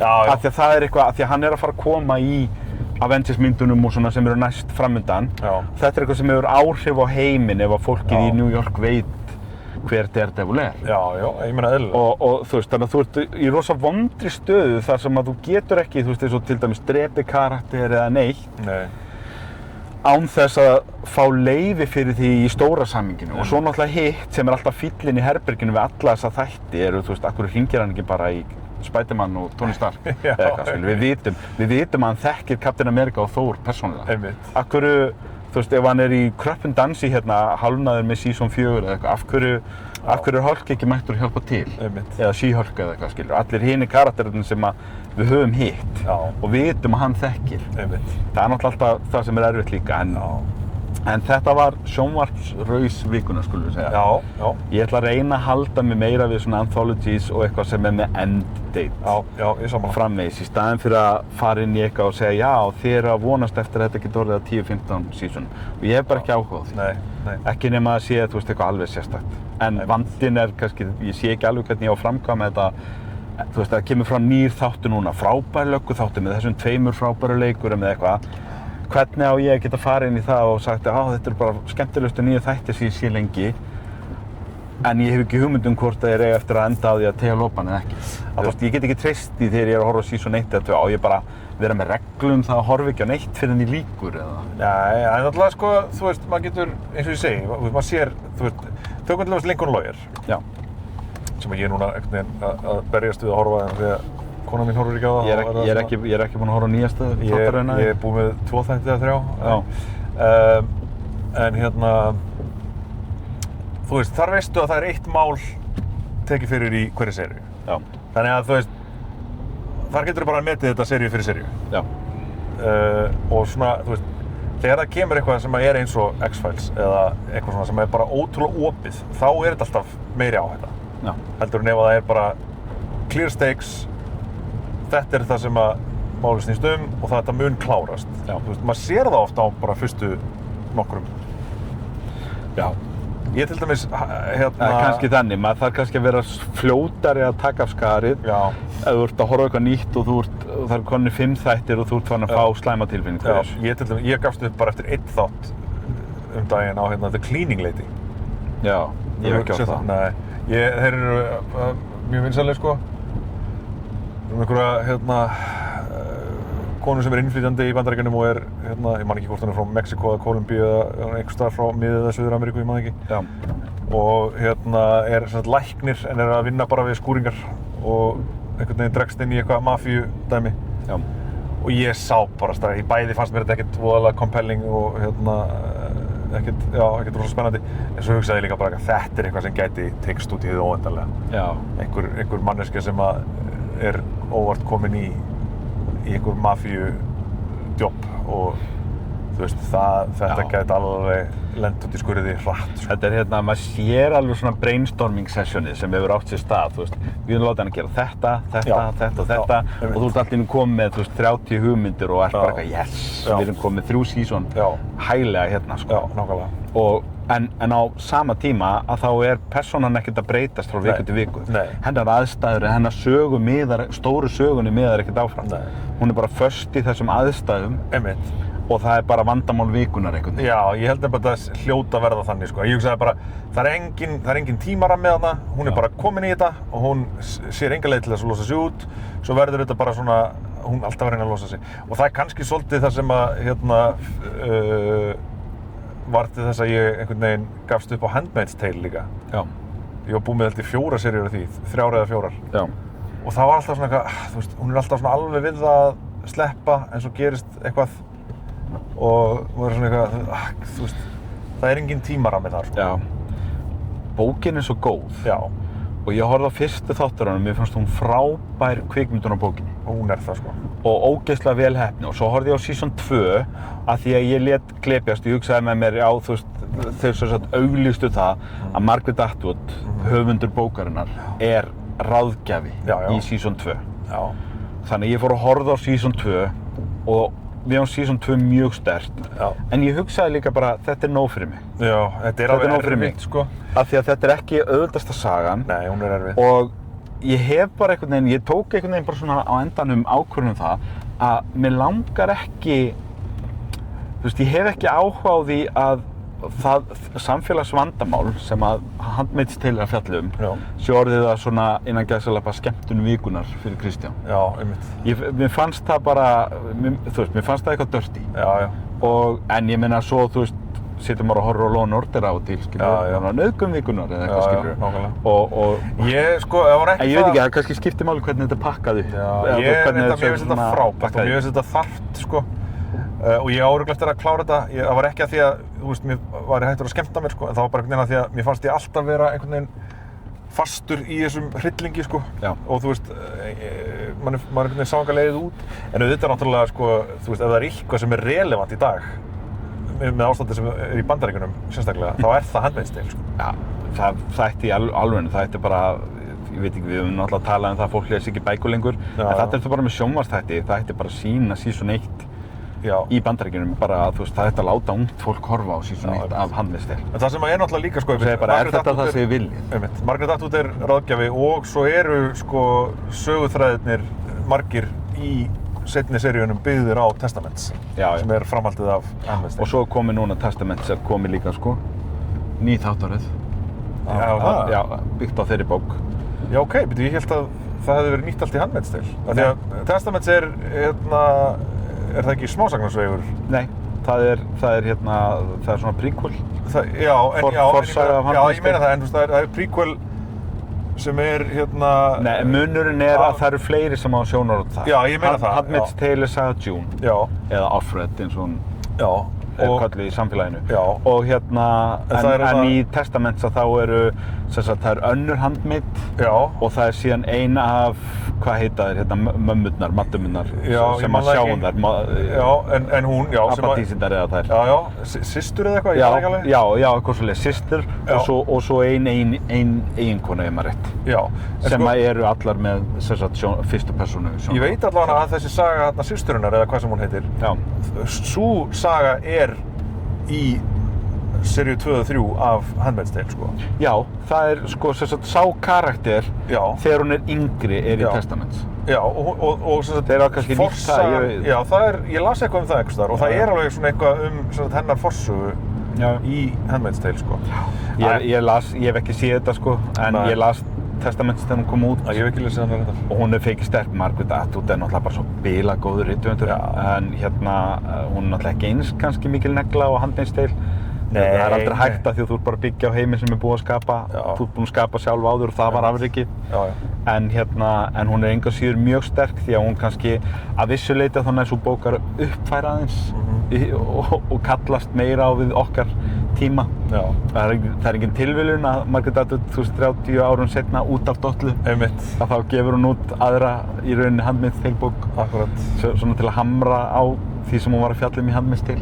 Af því að það er eitthvað, af því að hann er að fara að koma í Avengers myndunum og svona sem eru næst framundan. Þetta er eitthvað sem hefur áhrif á heiminn ef að fólkið í New York veit hver Daredevil er. Já, ég meina eðlilega. Og þú veist, þannig að þú ert í rosa vondri stöðu þar sem að þú getur ekki, þú veist, eins og til dæmis drepi karakter eða neitt. Án þess að fá leyfi fyrir því í stóra samhenginu. Og svo náttúrulega hitt sem er alltaf fíllinn í herberginu við alla þessa þætti eru, þú veist, af hverju hringir hann ekki bara í Spider-Man og Tony Stark eða eitthvað, við vitum að hann þekkir Captain America og Thor persónulega. Af hverju, þú veist, ef hann er í kröppum dansi hálfnaður með season 4 eða eitthvað, af hverju er Hulk ekki mættur að hjálpa til? Eða She-Hulk eða eitthvað, skilur. Allir hinir karakterarnir sem við höfum hitt og vitum að hann þekkir. Það er náttúrulega alltaf það sem er erfitt líka, en þetta var sjónvarpsraus vikuna, skulum við segja. Ég ætla að reyna að halda mig meira við svona anthologies og eitthvað sem er með end date. Ég sammála. Framvegis, í staðinn fyrir að fara inn í eitthvað og segja, þið eru að vonast eftir að þetta geti orðið að 10-15 season. Og ég hef bara ekki áhuga á því. Nei. Ekki nema að sé, þú veist, eitthvað alveg sérstakt. En vandinn er kannski, ég sé ekki alveg hvernig ég á að framkvæma þetta. Þú veist, það kemur fram nýr þáttur núna, frábær lögguþáttur með þessum 2 frábæru leikurum eða eitthvað. Hvernig á ég að geta farið inn í það og sagt að þetta eru bara skemmtilegustu nýju þættir sem ég sé lengi en ég hef ekki hugmynd hvort það er eftir að enda á því að tegja lopan eða ekki. Ég get ekki treyst því þegar ég er að horfa á season 1 eða 2 á ég bara vera með reglum það að horfa ekki á neitt fyrir en ég líkur eða? Nei, en alltaf sko, þú veist, maður getur, eins og ég segi, maður sér, þú veist, tökum til dæmis Lincoln Lawyer. Sem ég er núna einhvern veginn að berjast við að horfa en því að konan mín horfir ekki á það. Ég er ekki búinn að horfa á nýjasta þáttaröðina. Ég er búinn með 2 þætti eða 3. En þú veist, þar veistu að það er eitt mál tekið fyrir í hverri seríu. Þannig að þú veist, þar getur þú bara metið þetta seríu fyrir seríu. Og svona, þú veist, þegar það kemur eitthvað sem er eins og X-Files eða eitthvað svona sem er bara ótrúlega opið, þá er þetta alltaf meiri áhætta. Heldur en ef það er bara clear stakes, þetta er það sem að málið snýst og þetta mun klárast. Þú veist, maður sér það ofta á bara fyrstu nokkrum. Ég til dæmis, kannski þannig, maður þarf kannski að vera fljótari að taka af skarið. Ef þú ert að horfa eitthvað nýtt og það eru konir 5 þættir og þú ert farin að fá slæma tilfinningu fyrir þessu. Ég til dæmis, ég gafst upp bara eftir 1 þátt daginn á The Cleaning Lady. Ég hef ekki átt það. Nei, þeir eru mjög vinsælir sko. Einhverja, konu sem er innflytjandi í Bandaríkjunum og er, ég man ekki hvort hann er frá Mexíkó eða Kólumbíu eða einhvers staðar frá Mið- eða Suður-Ameríku, ég man ekki. og er sem sagt læknir en að vinna bara við skúringar og einhvern veginn dregst inn í eitthvað mafíu dæmi. Já. Og ég sá bara strax, í bæði fannst mér þetta ekkert voðalega compelling og ekkert rosa spennandi. En svo hugsaði ég líka bara að þetta eitthvað sem gæti tekst út í hið óendanlega. Já. Einhver manneskja sem óvart komin í einhver mafíu jobb og þú veist, þetta gæti alveg lent út í skurði hratt. Sko. Þetta maður sér alveg svona brainstorming sessioni sem hefur átt sér stað, þú veist. Við erum látið hann að gera þetta og þetta og þú ert allt í einu komið með, þú veist, 30 hugmyndir og ert bara eitthvað, yes, við erum komið með 3 season hæglega sko. Já, nákvæmlega. En á sama tíma að þá persónan ekkert að breytast frá viku til viku. Nei. Hennar aðstæður, hennar stóru sögunni miðar ekkert áfram. Nei. Hún bara föst í þessum aðstæðum. Einmitt. Og það bara vandamál vikunar einhvern veginn. Já, ég held bara að það hljóta að verða þannig, sko. Ég hugsaði bara, það er engin tímarammi þarna, hún er bara komin í þetta og hún sér enga leið til þess að losa sig út. Svo verður þetta bara svona, hún alltaf að reyna að losa sig. Og það er kannski svolítið það sem að, var til þess að ég einhvern veginn gafst upp á Handmaid's Tale líka. Já. Ég var búinn með held í 4 seríur af því, 3 eða 4. Já. Og það var alltaf svona eitthvað, þú veist, hún er alltaf svona alveg við að sleppa en svo gerist eitthvað og maður svona eitthvað, þú veist, það er engin tímarammi þar, sko. Já. Bókin er svo góð. Já. Og ég horfði á fyrstu þáttaröðunum, mér fannst hún frábær kvikmyndun á bókinni. Hún er það, sko. Og ógeðslega vel heppni. Og svo horfði ég á season 2 að því að ég lét glepjast, ég hugsaði með mér, já, þú veist, þau svo satt auglýstu það að Margaret Atwood, höfundur bókarinnar, er ráðgjafi í season 2. Já. Þannig ég fór að horfa á season 2 og við á season 2 mjög sterkt. Já. En ég hugsaði líka bara, þetta er nóg fyrir mig. Já, þetta er alveg erfitt, sko. Af því að þetta er ekki auðveldasta sagan. Nei, hún er erfitt. Og ég hef bara einhvern veginn, ég tók einhvern veginn bara svona á endanum ákvörðun það að mér langar ekki, þú veist, ég hef ekki áhuga á því að það samfélagsvandamál sem að Handmaid's Tale að fjalla sé orðið að svona innan gæsalappa skemmtun vikunar fyrir Kristján. Já, einmitt. Mér fannst það bara, þú veist, mér fannst það eitthvað dirty. Já. En ég meina svo, þú veist, situr maður að horfa á Law & Order á til, skilur, nauðgun vikunar eða eitthvað, skilur. Já, nákvæmlega. Ég, sko, það var ekki það... Ég veit ekki, það kannski skiptir máli hvernig þetta pakkaði. Já, mér finnst þetta frábært og mér finnst þetta þarft, sko. Og ég árugglega eftir að klára þetta, það var ekki að því að, þú veist, mér var hægt að skemmta mér, sko, en það var bara einhvern veginn að því að mér fannst ég alltaf vera einhvern veginn fastur í þessum hryllingi, sko. Já. Og þú veist, maður einhvern veginn sá enga leið út, en auðvitað náttúrulega, sko, þú veist, ef það er eitthvað sem er relevant í dag, með ástandi sem er í Bandaríkjunum sérstaklega, þá er það Handmaid's Tale, sko. Já, það ætti í alveginu, það ætti bara, ég veit ekki, við höfum náttúrulega talað það að fólk lesi ekki bækur lengur, en þetta er bara með sjónvarpsþætti, það ætti bara að sýna season 1 í Bandaríkjunum, bara þú veist, það ætti að láta ungt fólk horfa á season 1 af Handmaid's Tale. En það sem er náttúrulega líka, sko, er þetta það sem þið viljið? Margaret Atwood er ráðgjafi og svo eru, sko, söguþræðirnir margir í seinni seríunum byggðir á Testaments, sem er framhaldið af Handmaid's Tale. Og svo komið núna Testaments komið líka, sko, ný þáttaröð. Já, byggt á þeirri bók. Já, ok, ég held að það hefði verið nýtt allt í Handmaid's Tale. Því að Testaments er það ekki smásagnarsvegur? Nei, það er svona prequel. Já, ég meina það, en það er prequel sem er Nei, munurinn er að það eru fleiri sem á sjónarhorn það. Já, ég meina það. Handmaid's Tale er saga June. Já. Eða Offred, eins og hún er kölluð í samfélaginu. Já. Og en í Testaments að þá eru, það er önnur handmaid. Já. Og það er síðan ein af, hvað heita þeir, mömmurnar, maddumurnar, sem að sjá þær. Já, en hún, já. Abbadísindar eða þær. Já, systur eða eitthvað, ég veit ekki alveg. Já, eitthvað svolítið, systur og svo ein eiginkona, ef maður rétt. Já. Sem að eru allar með, fyrstu persónu. Ég veit allavega að þessi saga, systurinnar, eða hvað sem hún heitir. Já. Sú saga er í seríu 2 og 3 af Handmaid's Tale, sko. Já, það er, sko, sá karakter þegar hún er yngri í Testaments. Já, og þeir eru kannski nýtt það, ég veit. Já, ég las eitthvað það einhvers staðar og það er alveg svona eitthvað hennar forsögu í Handmaid's Tale, sko. Ég hef ekki séð þetta, sko, en ég las Testaments þegar hún kom út. Ég hef ekki lesið hann þetta. Og hún er feikið sterk, Margaret Atwood er náttúrulega bara svo bilagóður rithöfundur, en hún er náttúrulega ekki eins kannski mikil negla á Handmaid's Tale. Nei, það er aldrei hægt að því að þú ert bara að byggja á heiminn sem er búið að skapa. Þú ert búinn að skapa sjálf áður og það var afrekið. En hún er engu að síður mjög sterk því að hún kannski að vissu leyti þannig að sú bókar uppfæra aðeins og kallast meira á við okkar tíma. Það er engin tilviljun að Margrét Atwood 30 árum seinna út af Dollu að þá gefur hún út aðra í rauninni handmyndsstílbók. Svona til að hamra á því sem hún var að fjalla í handmyndsstíl.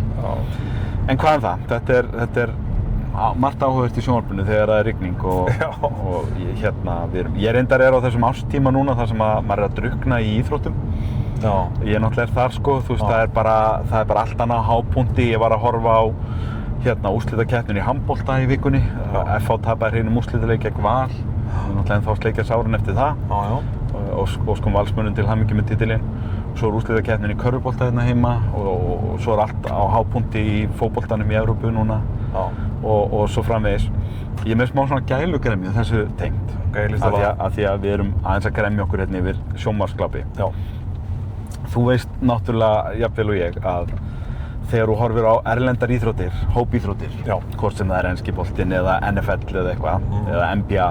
En hvað það? Þetta er margt áhugavert í sjónvarpinu þegar það er rigning og ég reyndar á þessum árstíma núna þar sem að maður er að drukkna í íþróttum. Ég náttúrulega þar sko, þú veist, það er bara allt annað hápunkti. Ég var að horfa á úrslitakeppnina í handbolta í vikunni. FH tapaði hreinum úrslitaleik gegn Val. Náttúrulega ennþá sleikjast árin eftir það. Og sko Valsmönnum til hamingju með titilinn. Svo er úrslitakeppnin í körfubolta hérna heima og svo er allt á hápunkti í fótboltanum í Evrópu núna og svo framvegis. Ég er með smá svona gælugremju þessu tengt. Af því að við erum aðeins að gremja okkur hérna yfir sjónvarpsglápi. Þú veist náttúrulega, jafnvel og ég, að þegar þú horfir á erlendar íþróttir, hópíþróttir, hvort sem það er enski boltinn eða NFL eða eitthvað, eða NBA,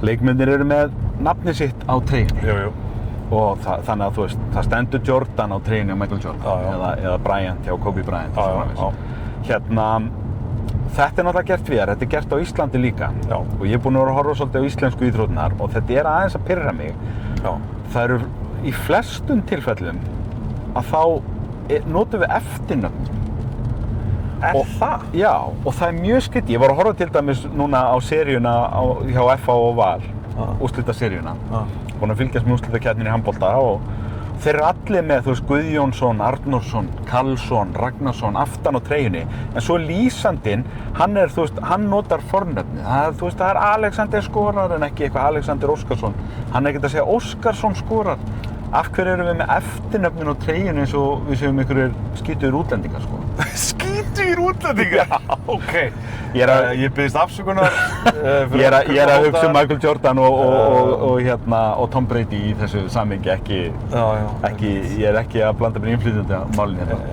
leikmennir eru með nafnið sitt á treyjunni. Og þannig að þú veist, það stendur Jordan á treyjunni á Michael Jordan eða Bryant hjá Kobe Bryant. Þetta er náttúrulega gert við þetta er gert á Íslandi líka. Og ég er búinn að vera að horfa svolítið á íslensku íþróttirnar og þetta er aðeins að pirra mig. Það eru í flestum tilfellum að þá notum við eftirnöfn. Það? Já, og það er mjög skrítið. Ég var að horfa til dæmis núna á seríuna hjá FH og Val, úrslitaseríuna. Búinn að fylgjast með úrslitakeppninni í handbolta og þeir eru allir með, þú veist, Guðjónsson, Arnórsson, Karlsson, Ragnarsson aftan á treyjunni. En svo lýsandinn, hann notar fornöfni. Það er Alexander skorar en ekki eitthvað Alexander Óskarsson. Hann er ekkert að segja Óskarsson skorar. Af hverju erum við með eftirnöfnin á treyjunni eins og við séum einhverjir skítugir útlendingar, sko? Skítugir útlendingar? Já, ok. Ég biðst afsökunar. Ég er að hugsa um Michael Jordan og Tom Brady í þessu samhengi, ég er ekki að blanda mér innflytjandi á málinu hérna.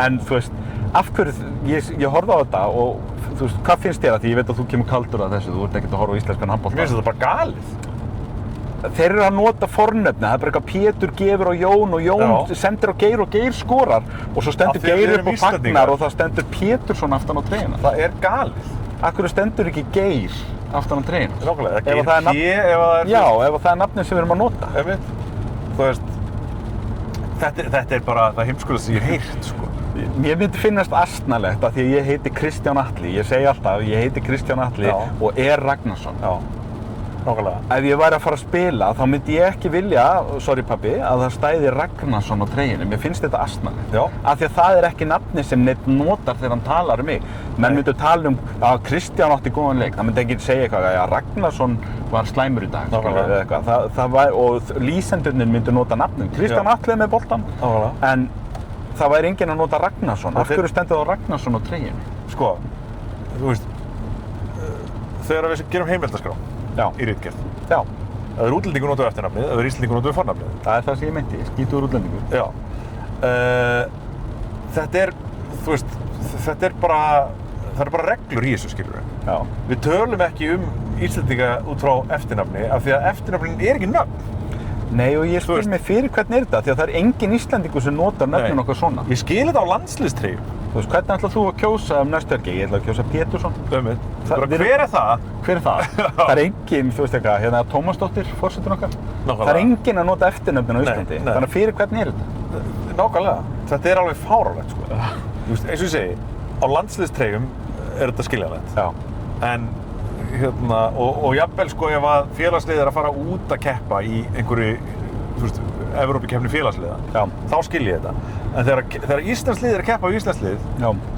En þú veist, af hverju, ég horfði á þetta og þú veist, hvað finnst þér að því ég veit að þú kemur kaldur að þessu, þú ert ekkert að horfa á íslenskan handbolta. Mér finnst þetta bara galið. Þeir eru að nota fornöfni, það er bara eitthvað Pétur gefur á Jón og Jón sendir á Geir og Geir skorar og svo stendur Geir upp og fagnar og það stendur Pétursson aftan á treyjuna. Það er galið. Af hverju stendur ekki Geir aftan á treyjuna? Nákvæmlega, Geir ef það er... Já, ef það er nafnið sem við erum að nota. Þú veist, þetta er bara það heimskulegasta sem ég hef heyrt, sko. Mér myndi finnast astnalegt að því að ég heiti Kristján Atli, ég segi alltaf, ég heiti Kristján Atli og er Ragnarsson. Nákvæmlega. Ef ég væri að fara að spila, þá myndi ég ekki vilja, sorry pabbi, að það stæði Ragnarsson á treyjunni. Mér finnst þetta astnalegt. Af því að það er ekki nafni sem neitt notar þegar hann talar um mig. Menn myndu tala um að Kristján átti góðan leik. Það myndi ekki segja eitthvað að Ragnarsson var slæmur í dag. Eða eitthvað. Og lýsendurnir myndu nota nafnum. Kristján Atli með boltann. En það væri enginn að nota Ragnarsson. Af hverju stendur þá Ragnarsson á treyjunni? Sko, þú veist, þegar við gerum heimildaskrá í ritgerð. Ef það er útlendingur notaðu eftirnafnið, ef það er íslendingur notaðu fornafnið. Það er það sem ég meinti, skítugur útlendingur. Þetta er, þú veist, það eru bara reglur í þessu, skilurðu. Við tölum ekki íslendinga út frá eftirnafni af því að eftirnafnin er ekki nöfn. Nei, og ég spyr mig fyrir hvernig þetta, því að það er engin íslendingur sem notar nöfnin okkar svona. Ég skil þetta á landsliðstreyjum. Þú veist, hvernig ætlað þú að kjósa næstu helgi? Ég ætla að kjósa Pétursson. Hver er það? Hver er það? Það er engin, þú veist eitthvað, hérna Tómasdóttir, forsetinn okkar. Það er engin að nota eftirnöfnin á Íslandi. Þannig að fyrir hvernig er þetta? Nákvæmlega. Þetta er alveg fáránlegt, sko. Þú veist, eins og ég segi, á landsliðstreyjum er þetta skiljanlegt. En, og jafnvel, sko, ef að félagslið er að fara út að keppa í einhverju, þú veist, Evrópukeppni félagsliða, þá skil ég þetta. En þegar íslenskt lið er að keppa á íslenskt lið,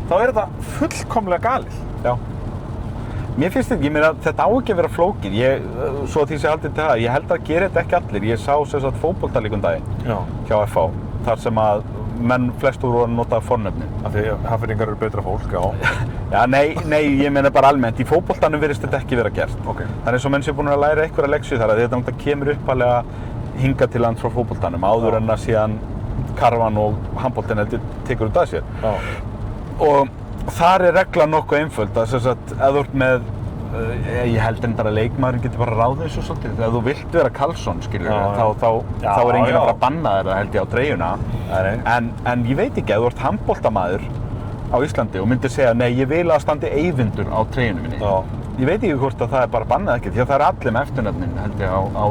þá er þetta fullkomlega galið. Mér finnst þetta á ekki að vera flókið. Svo því sé haldið til það, ég held að gera þetta ekki allir. Ég sá sem sagt fótboltalík daginn hjá FH, þar sem að menn flestur voru að nota fornöfnin. Af því Hafnfirðingar eru betra fólk, Nei, ég meina bara almennt. Í fótboltanum virðist þetta ekki vera gert. Það er eins og menn sem búin að læra einhverja leksju þar að þetta kemur uppalega hingað til land frá fótboltanum áður en að síðan karfan og handboltinn heldur tekur út af sér. Og þar reglan nokkuð einföld að sem sagt, ef þú ert með ég held endar að leikmaðurinn getur bara ráðið þessu svolítið. Ef þú vilt vera Karlsson, skilur þá enginn að fara að banna þér það held ég á treyjuna. En ég veit ekki, ef þú ert handboltamaður á Íslandi og myndir segja nei, ég vil að standi Eyvindur á treyjunni minni. Ég veit ekki hvort að það er bara bannað ekki, því að það er allir með eftirnöfnin held ég á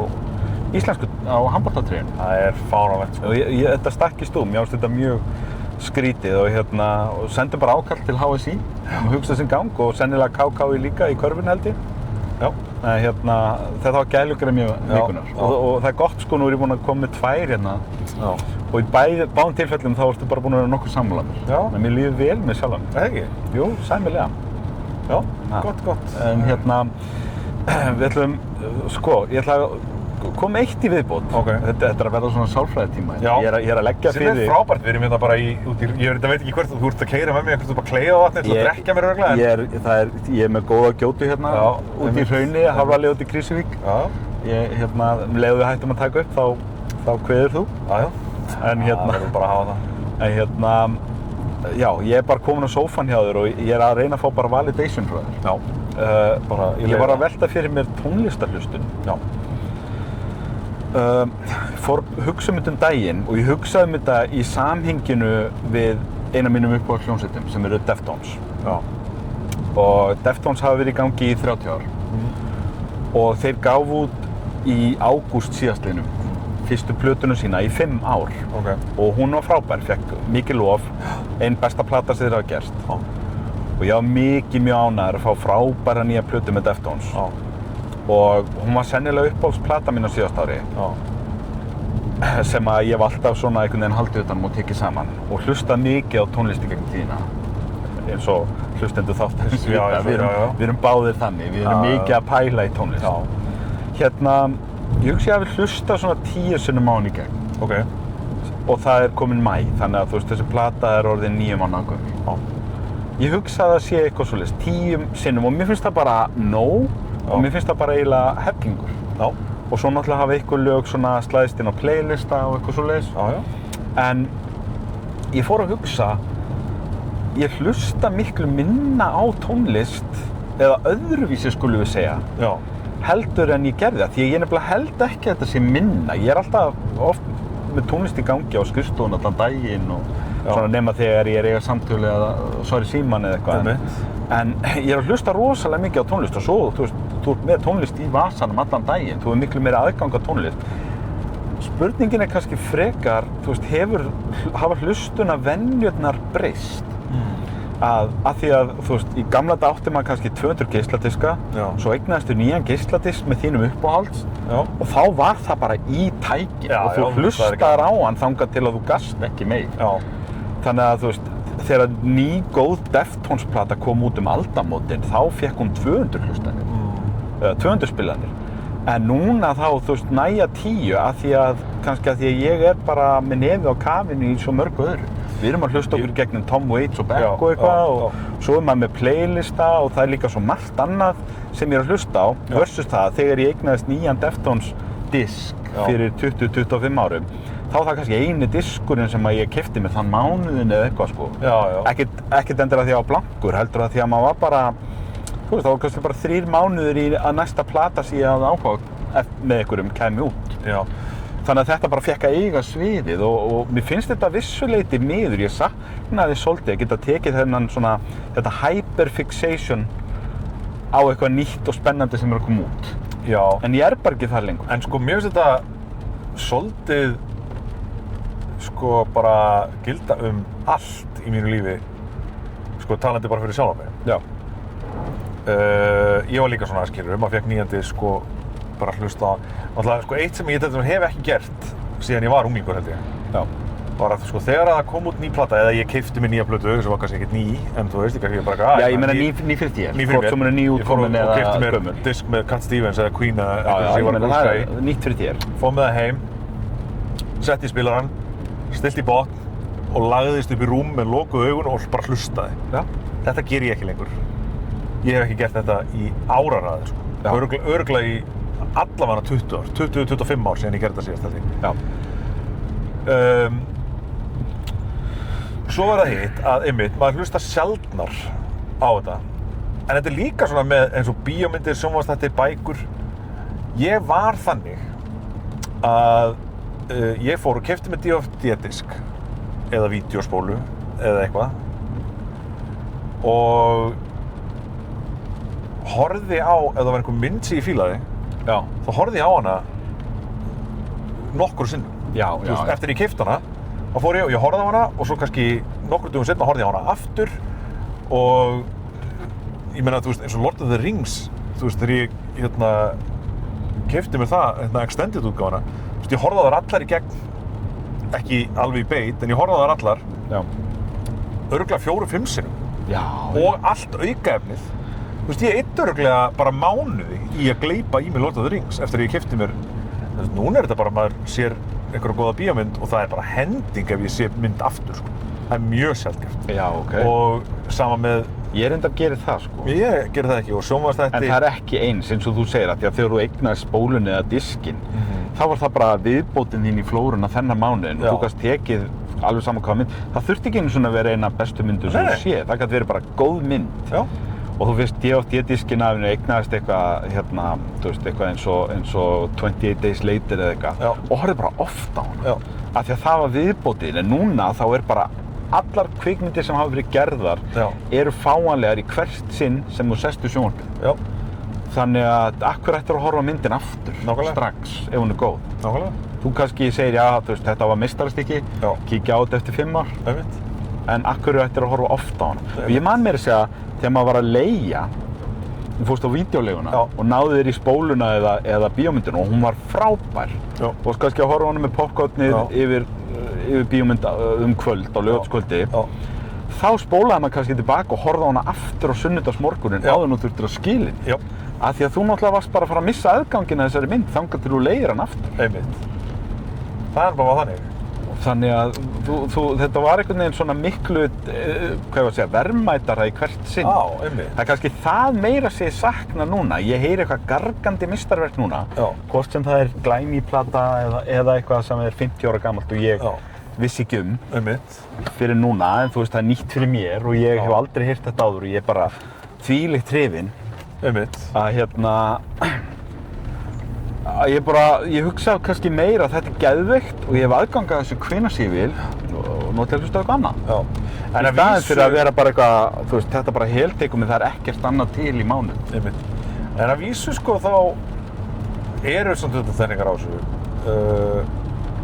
íslensku, á handboltatreyjunni. Það fáránlegt. Þetta stakkist mér finnst þetta mjög skrítið og sendum bara ákall til HSI og hugsa sinn gang og sennilega KKÍ líka í körfunni held ég. Já. Þetta var gælugremju vikunar og það er gott sko, nú er ég búinn að koma með 2 hérna. Já. Og í báðum tilfellum þá ertu bara búinn að vera nokkuð sammála mér. Já. En mér líður vel með sjálfan. Ekki? Jú, sæmilega. Já, gott. En við ætlum, sko, ég ætla að koma eitt í viðbót. Þetta er að verða svona sálfræðitíma. Ég er að leggja fyrir... Sem er frábært, við erum hérna bara ég veit ekki hvert, þú ert að keyra með mig, eitthvað bara kleiða á vatni, til að drekka mér örugglega. Ég er með góða gjótu hérna, út í hrauni, hálflega út í Krýsuvík. Leiðu við hættum að taka upp, þá kveður þú. En það verður bara að hafa það. Ég er bara komin á sófann hjá þér og ég er að reyna að fá bara validation frá þér. Ég var að velta fyrir mér tónlistarhlustun. Fór hugsa um daginn og ég hugsaði þetta í samhenginu við eina mínum uppáhaldshljómsveitum sem eru Deftones. Og Deftones hafa verið í gangi í 30 ár. Og þeir gáfu út í ágúst síðastliðnum fyrstu plötuna sína í 5 ár. Og hún var frábær, fékk mikið lof, ein besta plata sem þeir hafa gerst. Og ég var mjög ánægður að fá frábæra nýja plötu með Deftones. Og hún var sennilega uppáhaldsplata mín á síðast ári. Sem að ég hef alltaf svona einhvern veginn haldið utan og tekið saman. Og hlustað mikið á tónlist í gegnum tíðina. Eins og hlustendur þáttarins vita. Við erum báðir þannig, við erum mikið að pæla í tónlist. Ég hugsa ég hafi hlustað svona 10 sinnum á henni í gegn. Og það er komin maí, þannig að þessi plata er orðin 9 mánaða gömul. Ég hugsa að það sé eitthvað svoleiðis, 10 sinnum og mér finnst það bara nóg. Og mér finnst það bara eiginlega hellingur. Og svo náttúrulega hafa eitthvað lög svona slæðist inn á playlista og eitthvað svoleiðis. En ég fór að hugsa, ég hlusta miklu minna á tónlist, eða öðruvísi skulum við segja, heldur en ég gerði það. Því ég nefnilega held ekki að þetta sé minna. Ég er alltaf oft með tónlist í gangi á skrifstofuna allan daginn og svona nema þegar ég er eiga samtölu eða svo er síman eða eitthvað. En ég er að hlusta rosalega mikið á tónlist og svo, þú ert með tónlist í vasanum allan daginn, þú er miklu meira aðgang á tónlist. Spurningin er kannski frekar, hafa hlustuna venjurnar breyst? Að því að, í gamla dag átti maður kannski 200 geisladiska, svo eignaðistu nýjan geisladisk með þínum uppáhalds og þá var það bara í tækið og þú hlustaðir á hann þangað til að þú gast ekki meir. Þannig að, þegar ný góð Deftones plata kom út aldamótin, þá fékk hún 200 hlustanir, 200 spilanir. En núna þá, næja 10 af því að ég er bara með nefið á kafinu í svo mörgu öðru. Við erum að hlusta okkur gegnum Tom Waits og Beck og eitthvað og svo er maður með playlista og það er líka svo margt annað sem ég er að hlusta á versus það þegar ég eignaðist nýjan Deftones disk fyrir 20-25 árum. Þá var það kannski eini diskurinn sem ég keypti með þann mánuðin eða eitthvað sko. Ekkert endur að því að ég var blankur, heldur að því að maður var bara, það var kannski bara 3 mánuðir í að næsta plata sem ég hafði áhuga með einhverjum kæmi út. Þannig að þetta bara fékk að eiga sviðið og mér finnst þetta vissuleyti miður. Ég saknaði svolítið að geta tekið þetta hyperfixation á eitthvað nýtt og spennandi sem er að koma út. En ég er bara ekki það lengur. En sko, mér finnst þetta svolítið bara gilda allt í mínu lífi, talandi bara fyrir sjálf á mig. Ég var líka svona skilur, maður fékk nýjan disk og bara hlusta á. Eitt sem ég hef ekki gert síðan ég var unglingur held ég. Var að þegar það kom út ný plata eða ég keypti mér nýja plötu sem var kannski ekkert ný, en þú veist ekki ég bara ég meina ný fyrir þér. Hvort sem er ný útkomin eða gömul. Ég keypti mér disk með Cat Stevens eða Queen eða ég meina það er nýtt fyrir þér. Fór með það heim, setti í spilarann, stilti í botn og lagðist upp í rúm með lokuð augun og bara hlustaði. Þetta ger ég ekki lengur. Ég hef ekki gert þetta í áraraðir örugglega í allavega 20 ár, 20-25 ár síðan ég gerði þetta síðast held ég. svo það hitt að einmitt, maður hlustar sjaldnar á þetta. En þetta líka svona með eins og bíómyndir, sjónvarpsþættir, bækur. Ég var þannig að ég fór og keypti með DVD-disk eða vídeóspólu eða eitthvað og horfði á, ef það var einhver mynd sem ég fílaði, þá horfði ég á hana nokkru sinnum. Eftir ég keypti hana, þá fór ég og ég horfði á hana og svo kannski nokkrum dögum seinna horfði ég á hana aftur og ég meina, þú veist, eins og Lord of the Rings, þú veist, þegar ég keypti mér það, extended útgáfuna, þú veist, ég horfði á þær allar í gegn, ekki alveg í beit, en ég horfði á þær allar, örugglega 4-5 sinnum. Og allt aukaefnið. Þú veist, ég eyddi örugglega bara mánuði í að gleypa í mig Lord of the Rings eftir að ég keypti mér, núna þetta bara, maður sér einhverja góða bíómynd og það bara hending ef ég sé mynd aftur, sko. Það mjög sjaldgæft. Og sama með... Ég reyndar gerir það, sko. Ég gerir það ekki og sjónvarpsþætti... En það eins, eins og þú segir, að þegar þú eignaðir spólunni eða diskinn, þá var það bara viðbótin þín í flóruna þennan mánuðin og þú gast tekið alveg saman hvaða mynd. Það þurfti ekki einu svona að vera eina bestu myndu sem þú sé. Það gæti verið bara góð mynd. Og þú veist, DVD-diskinn af henni eignaðist eitthvað, þú veist, eitthvað eins og 28 Days Later eða eitthvað og horfði bara oft á hana. Af því að það var viðbótin, en núna þá bara allar kvikmyndir sem hafa verið gerðar eru fáanlegar í hvert sinn sem þú sest í sjónvarpið. Þannig að akkur ættir að horfa myndin aftur strax ef hún góð. Þú kannski segir, þú veist, þetta var meistarastykki, kíkja á þetta eftir 5 ár. En akkur ættir að horfa oft á hana. Og ég man meira að segja, þegar maður var að leigja, þú fórst á vídeóleiguna og náði þér í spóluna eða bíómyndina og hún var frábær. Og kannski að horfa hana með popcornið yfir bíómynd kvöld á laugardagskvöldi, þá spólaði maður kannski tilbaka og horfði á hana aftur á sunnudagsmorguninn áður en þú þurftir að skila henni. Af því að þú náttúrulega varst bara að fara að missa aðganginn að þessari mynd þangað til þú leigir hann aftur. Það bara þannig. Þannig að þetta var einhvern veginn svona miklu, verðmætara í hvert sinn. Það kannski það meira sé sakna núna. Ég heyri eitthvað gargandi meistarverk núna. Hvort sem það glæmíplata eða eitthvað sem 50 ára gamalt og ég vissi ekki fyrir núna. En þú veist, það nýtt fyrir mér og ég hef aldrei heyrt þetta áður og ég bara þvílíkt hrifinn. Að ég hugsa kannski meira að þetta geðveikt og ég hef aðgang að þessu hvenær sem ég vil og nú til að hlusta eitthvað annað. En í staðinn fyrir að vera bara eitthvað, þú veist, þetta bara heltekum en það ekkert annað til í mánuð. En að vísu, sko, þá eru samt undantekningar á þessu.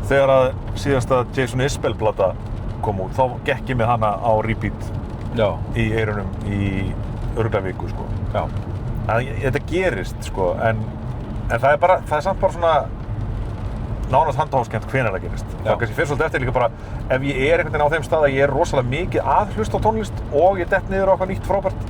Þegar að síðasta Jason Isbell plata kom út, þá gekk ég með hana á repeat í eyrunum í örugglega viku, sko. Þetta gerist, sko, en það er samt bara svona nánast handahófskennt hvenær það gerist. Það kannski fyrir svolítið eftir líka bara ef ég einhvern veginn á þeim stað að ég rosalega mikið að hlusta á tónlist og ég dett niður á eitthvað nýtt frábært,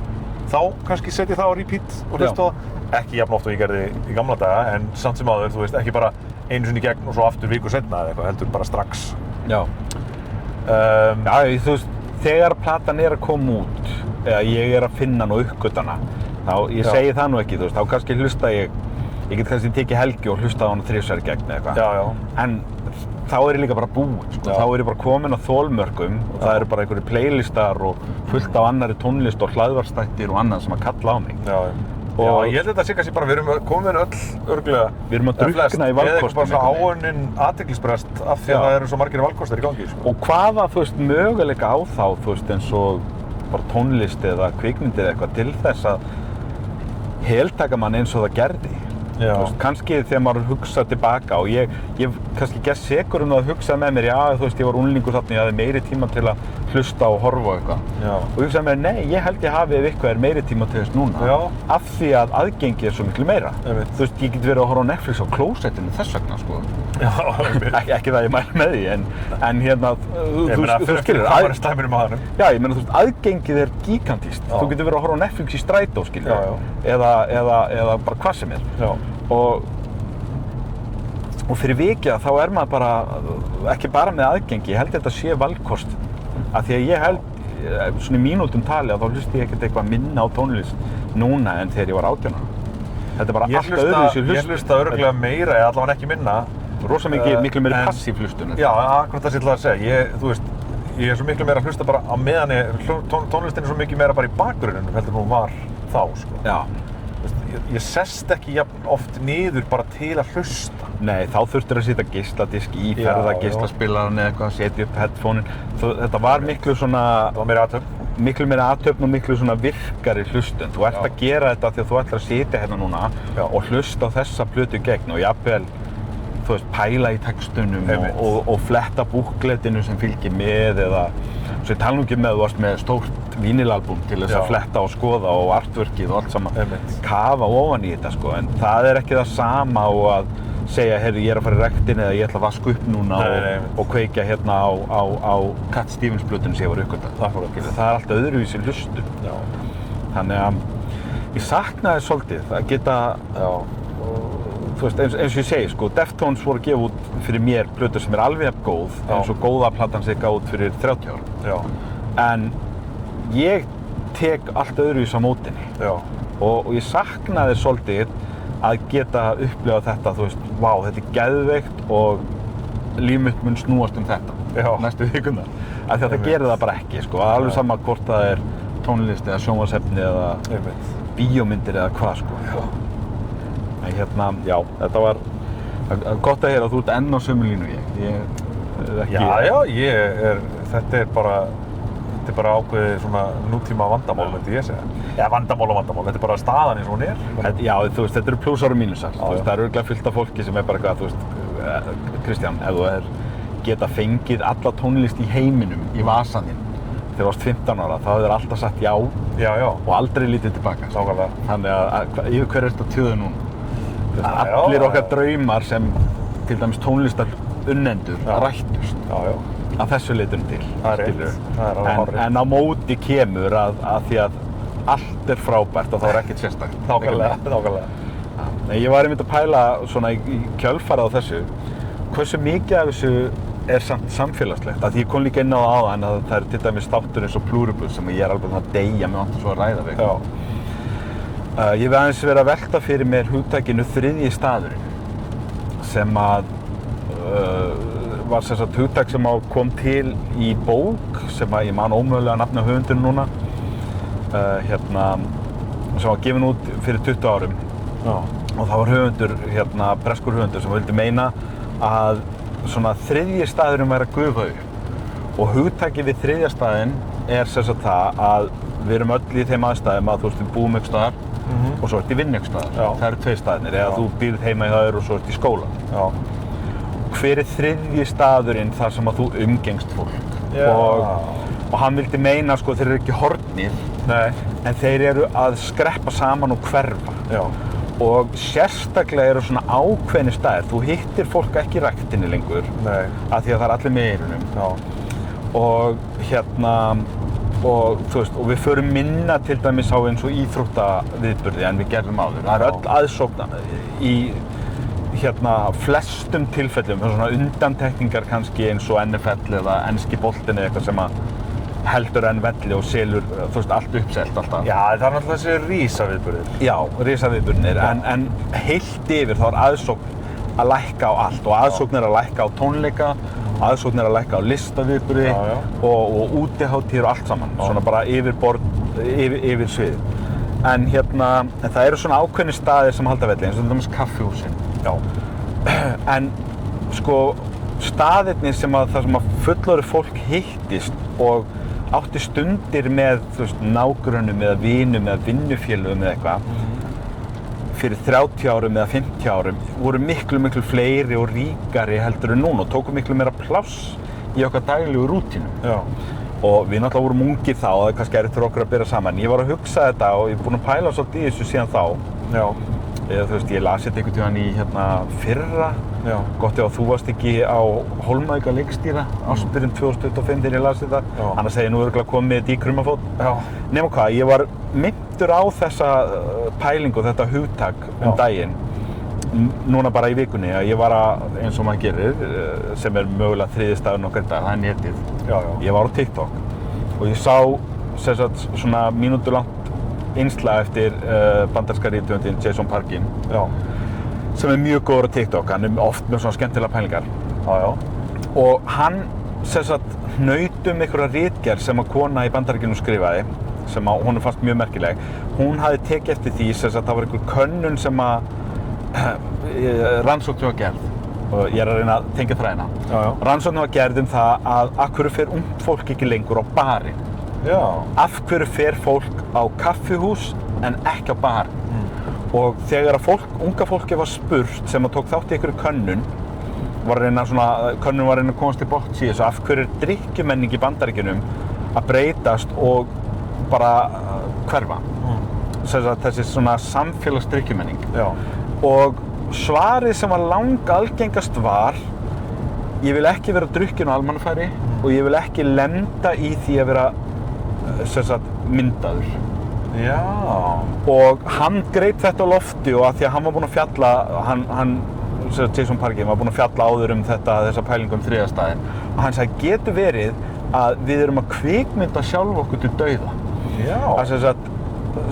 þá kannski set ég það á repeat og hlusta á það. Ekki jafn oft og ég gerði í gamla daga, en samt sem áður, þú veist, ekki bara einu sinni í gegn og svo aftur viku seinna eða eitthvað, heldur bara strax. Þú veist, þegar platan að koma út, eða ég að finna hann og uppgöta hana, þá, ég segi það nú ekki, þú veist, þá kannski hlusta ég get kannski tekið helgi og hlusta á hana 3 í gegn eða eitthvað. En þá ég líka bara búinn, sko. Þá ég bara komin á þolmörkum og það eru bara einhverjir playlistar og fullt á annarri tónlist og hlaðvarpsþættir og annað sem að kalla á mig. Og ég held þetta sé kannski bara, við erum komin öll örugglega. Við erum að drukkna í valkostum. Eða eitthvað bara svo áunnin athyglisbrest af því að það eru svo margir valkostir í gangi, sko. Og hvaða, þú veist, möguleika á þá, þú veist, eins og bara tónlist eða kvikmyndir eða eitthvað til þess að heltaka mann eins og það gerði. Kannski þegar maður hugsa tilbaka og ég kannski gerð sekur að hugsa með mér, þú veist, ég var unglingur þarna, ég hafði meiri tíma til að hlusta og horfa og eitthvað. Og ég hugsaði með mér, nei, ég held ég hafi ef eitthvað meiri tíma til þess núna. Af því að aðgengi svo miklu meira. Þú veist, ég get verið að horfa á Netflix á klósettinu þess vegna, sko. Ekki það ég mæli með því, en hérna, þú skilur. Ég meina, þú veist, aðgengið gigantískt. Þú getur verið að horfa á Netflix í strætó, skilur. Eða bara hvað sem og fyrir vikið þá maður bara, ekki bara með aðgengi, ég held þetta sé valkost. Af því að ég held, svona í mínútum tali, að þá hlusti ég ekkert eitthvað minna á tónlist núna en þegar ég var 18 ára. Þetta bara allt öðruvísi hlustun. Ég hlusta örugglega meira, eða allavega ekki minna. Rosa miklu meiri passív hlustun. Já, akkurat það sem ég ætlaði að segja. Þú veist, ég svo miklu meira að hlusta bara á meðan tónlistin svo mikið meira bara í bakgrunninum heldur hún var þá, sko. Já. Ég sest ekki jafn oft niður bara til að hlusta. Nei, þá þurftir að setja geisladisk í ferðageislaspilarann eða eitthvað, setja upp headphone-in. Þetta var miklu svona... Það var meira athöfn. Miklu meira athöfn og miklu svona virkari hlustun. Þú ert að gera þetta því að þú ætlar að sitja hérna núna og hlusta á þessa plötu gegn og jafnvel, þú veist, pæla í textunum og fletta búkletinu sem fylgir með eða svo ég tala nú ekki með þú varst með stórt vínilalbúm til þess að fletta og skoða og artworkið og allt saman kafa ofan í þetta, sko, en það er ekki það sama og að segja, heyrðu, ég er að fara í rektin eða ég ætla að vaska upp núna og kveikja hérna á Cat Stevens plötunni sem ég var uppgötvað. Það er allt öðruvísi hlustun. Þannig að ég saknaði svolítið að geta þú veist, eins og ég segi, sko, Deftones voru að gefa út fyrir mér plötur sem er alveg jafn góð eins og góða platan sem ég gaf út fyrir 30 ára. En ég tek allt öðruvísi á mótinni og ég saknaði svolítið að geta upplifað þetta, þú veist, vá, þetta er geðveikt og líf mitt mun snúast þetta næstu vikuna. Af því að það gerir það bara ekki, sko, alveg sama hvort það er tónlist eða sjónvarpsefni eða bíómyndir eða hvað, sko. En hérna, já, þetta var gott að heyra að þú ert enn á sömu línu þetta er bara ákveðið svona nútíma vandamál, myndi ég segja. Já, vandamál, þetta er bara staðan eins og hún er. Já, þú veist, þetta eru plúsar og mínusar. Þú veist, það eru örugglega fullt af fólki sem er bara eitthvað, þú veist, Kristján, ef þú geta fengið alla tónlist í heiminum í vasann þinn þegar þú varst 15 ára, þá hefur alltaf sagt já og aldrei lítið tilbaka. Þannig að yfir hver ertu að tjóða núna? Allir okkar draumar sem til dæmis tónlistarunnendur rættust að þessu leitinu til. Það er rétt. En á móti kemur að því að allt er frábært og þá er ekkert sérstakt. Nákvæmlega. Ég var einmitt að pæla svona í kjölfarið á þessu, hversu mikið af þessu er samt samfélagslegt. Því ég kom líka inn á það áðan að það er til dæmis þáttur eins og Pluribus sem ég er alveg að deyja með vantar svo að ræða við. Ég hef aðeins verið að velta fyrir mér hugtakinu þriðji staðurinn sem að var sem sagt hugtak sem kom til í bók sem að ég man ómögulega nafni á höfundinu núna sem var gefin út fyrir 20 árum og það var höfundur, breskur höfundur sem vildi meina að svona þriðji staðurinn væri að gufa upp og hugtakið við þriðja staðinn er sem sagt það að við erum öll í þeim aðstæðum að þú veist við búum ykkur staðar og svo ert í vinnu ykkur staðar. Það eru tveir staðirnir eða þú býrð heima í þaður og svo ert í skólan. Hver er þriðji staðurinn þar sem að þú umgengst fólk og hann vildi meina, sko, þeir eru ekki horfnir en þeir eru að skreppa saman og hverfa og sérstaklega eru svona ákveðnir staðir, þú hittir fólk ekki í ræktinni lengur af því að það er allir með eyrunum og þú veist, og við förum minna til dæmis á eins og íþróttaviðburði en við gerðum áður. Það er öll aðsókn í flestum tilfellum, svona undantekningar kannski eins og NFL eða enski boltinn eða eitthvað sem að heldur enn velli og selur, þú veist, allt uppselt alltaf. Já, það er náttúrulega þessi risaviðburðir. Já, risaviðburðir, en heilt yfir þá er aðsókn að lækka á allt og aðsókn er að lækka á tónleika, aðsókn er að lækka á listaviðburði og útihátíðir og allt saman, svona bara yfir svið. En það eru svona ákveðnir staðir sem halda velli, eins og til dæmis kaffihúsin. En sko, staðirnir þar sem að fullorðið fólk hittist og átti stundir með, þú veist, nágrönnum eða vinum eða vinnufélögum eða eitthvað fyrir 30 árum eða 50 árum voru miklu fleiri og ríkari heldur en núna og tóku miklu meira pláss í okkar daglegu rútínu. Og við náttúrulega vorum ungir þá og það er kannski erfitt fyrir okkur að bera saman. Ég var að hugsa þetta og ég er búinn að pæla svolítið í þessu síðan þá. Þú veist, ég las þetta einhvern tímann í fyrra. Gott ef þú varst ekki á Hólmavík að leikstýra ársbyrjun 2025 þegar ég las þetta. Annars hefði ég nú örugglega komið þetta í krummafót. Nema hvað, ég var minntur á þessa pælingu og þetta hugtak daginn. Núna bara í vikunni að ég var að, eins og maður gerir, sem er mögulega þriðji staðurinn okkar í dag, það er netið. Ég var á TikTok og ég sá sem sagt svona mínútulangt innslag eftir bandaríska rithöfundinn Jason Parkin sem er mjög góður á TikTok, hann er oft með svona skemmtilega pælingar og hann sem sagt hnautum einhverja ritgerð sem að kona í Bandaríkjunum skrifaði, sem að honum fannst mjög merkileg. Hún hafði tekið eftir því sem sagt það var einhver könnun sem að rannsókn var gerð. Og ég að reyna að tengja þræðina. Rannsókn var gerð það að af hverju fer ungt fólk ekki lengur á barinn. Já. Af hverju fer fólk á kaffihús en ekki á barinn. Og þegar að unga fólki var spurt sem að tók þátt í einhverju könnun, könnun var að reyna að komast til botns í þessu, af hverju drykkjumenning í Bandaríkjunum að breytast og bara hverfa. Þessi svona samfélagsdrykkjumenning. Já. Og svarið sem var langalgengast var, ég vil ekki vera drukkin á almannafæri og ég vil ekki lenda í því að vera myndaður. Já. Og hann greip þetta á lofti og að því að hann var búinn að fjalla, Jason Parkin var búinn að fjalla áður þessa pælingu þriðja staðinn. Og hann sagði, getur verið að við erum að kvikmynda sjálf okkur til dauða. Já.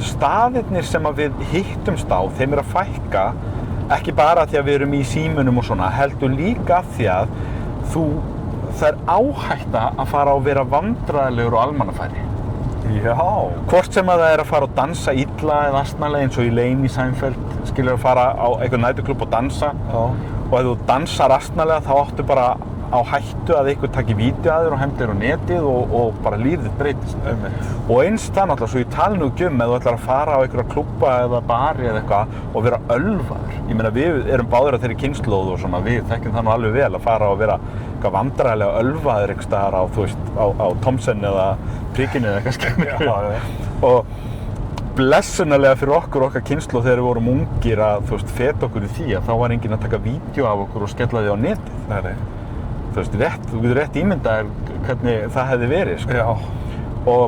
Staðirnir sem að við hittumst á, þeim að fækka, ekki bara því að við erum í símunum og svona, heldur líka því að það áhætta að fara á að vera vandræðalegur á almannafæri. Já. Hvort sem að það að fara og dansa illa eða astnalega eins og í Lane í Seinfeld, skilur að fara á einhvern næturklúbb og dansa. Já. Og ef þú dansar astnalega þá áttu bara á hættu að einhver taki vídeo að þér og hendir á netið og bara lífið breytist. Og eins það náttúrulega, svo ég tala nú ekki ef þú ætlar að fara á einhverja klúbba eða bari eða eitthvað og vera ölvaður. Ég meina við erum báðir að þeirri kynslóð og svona, við þekkjum það nú alveg vel að fara og vera eitthvað vandræðilega ölvaður einhvers staðar á Thomsen eða Prikinu eða eitthvað skemmir. Og blessunarlega fyrir okkar kynslóð þegar við vorum ungir að feta okkur í því að þá var enginn að taka vídeo af okkur og skella því á netið. Nei. Þú getur rétt ímyndaðir hvernig það hefði verið, sko. Já. Og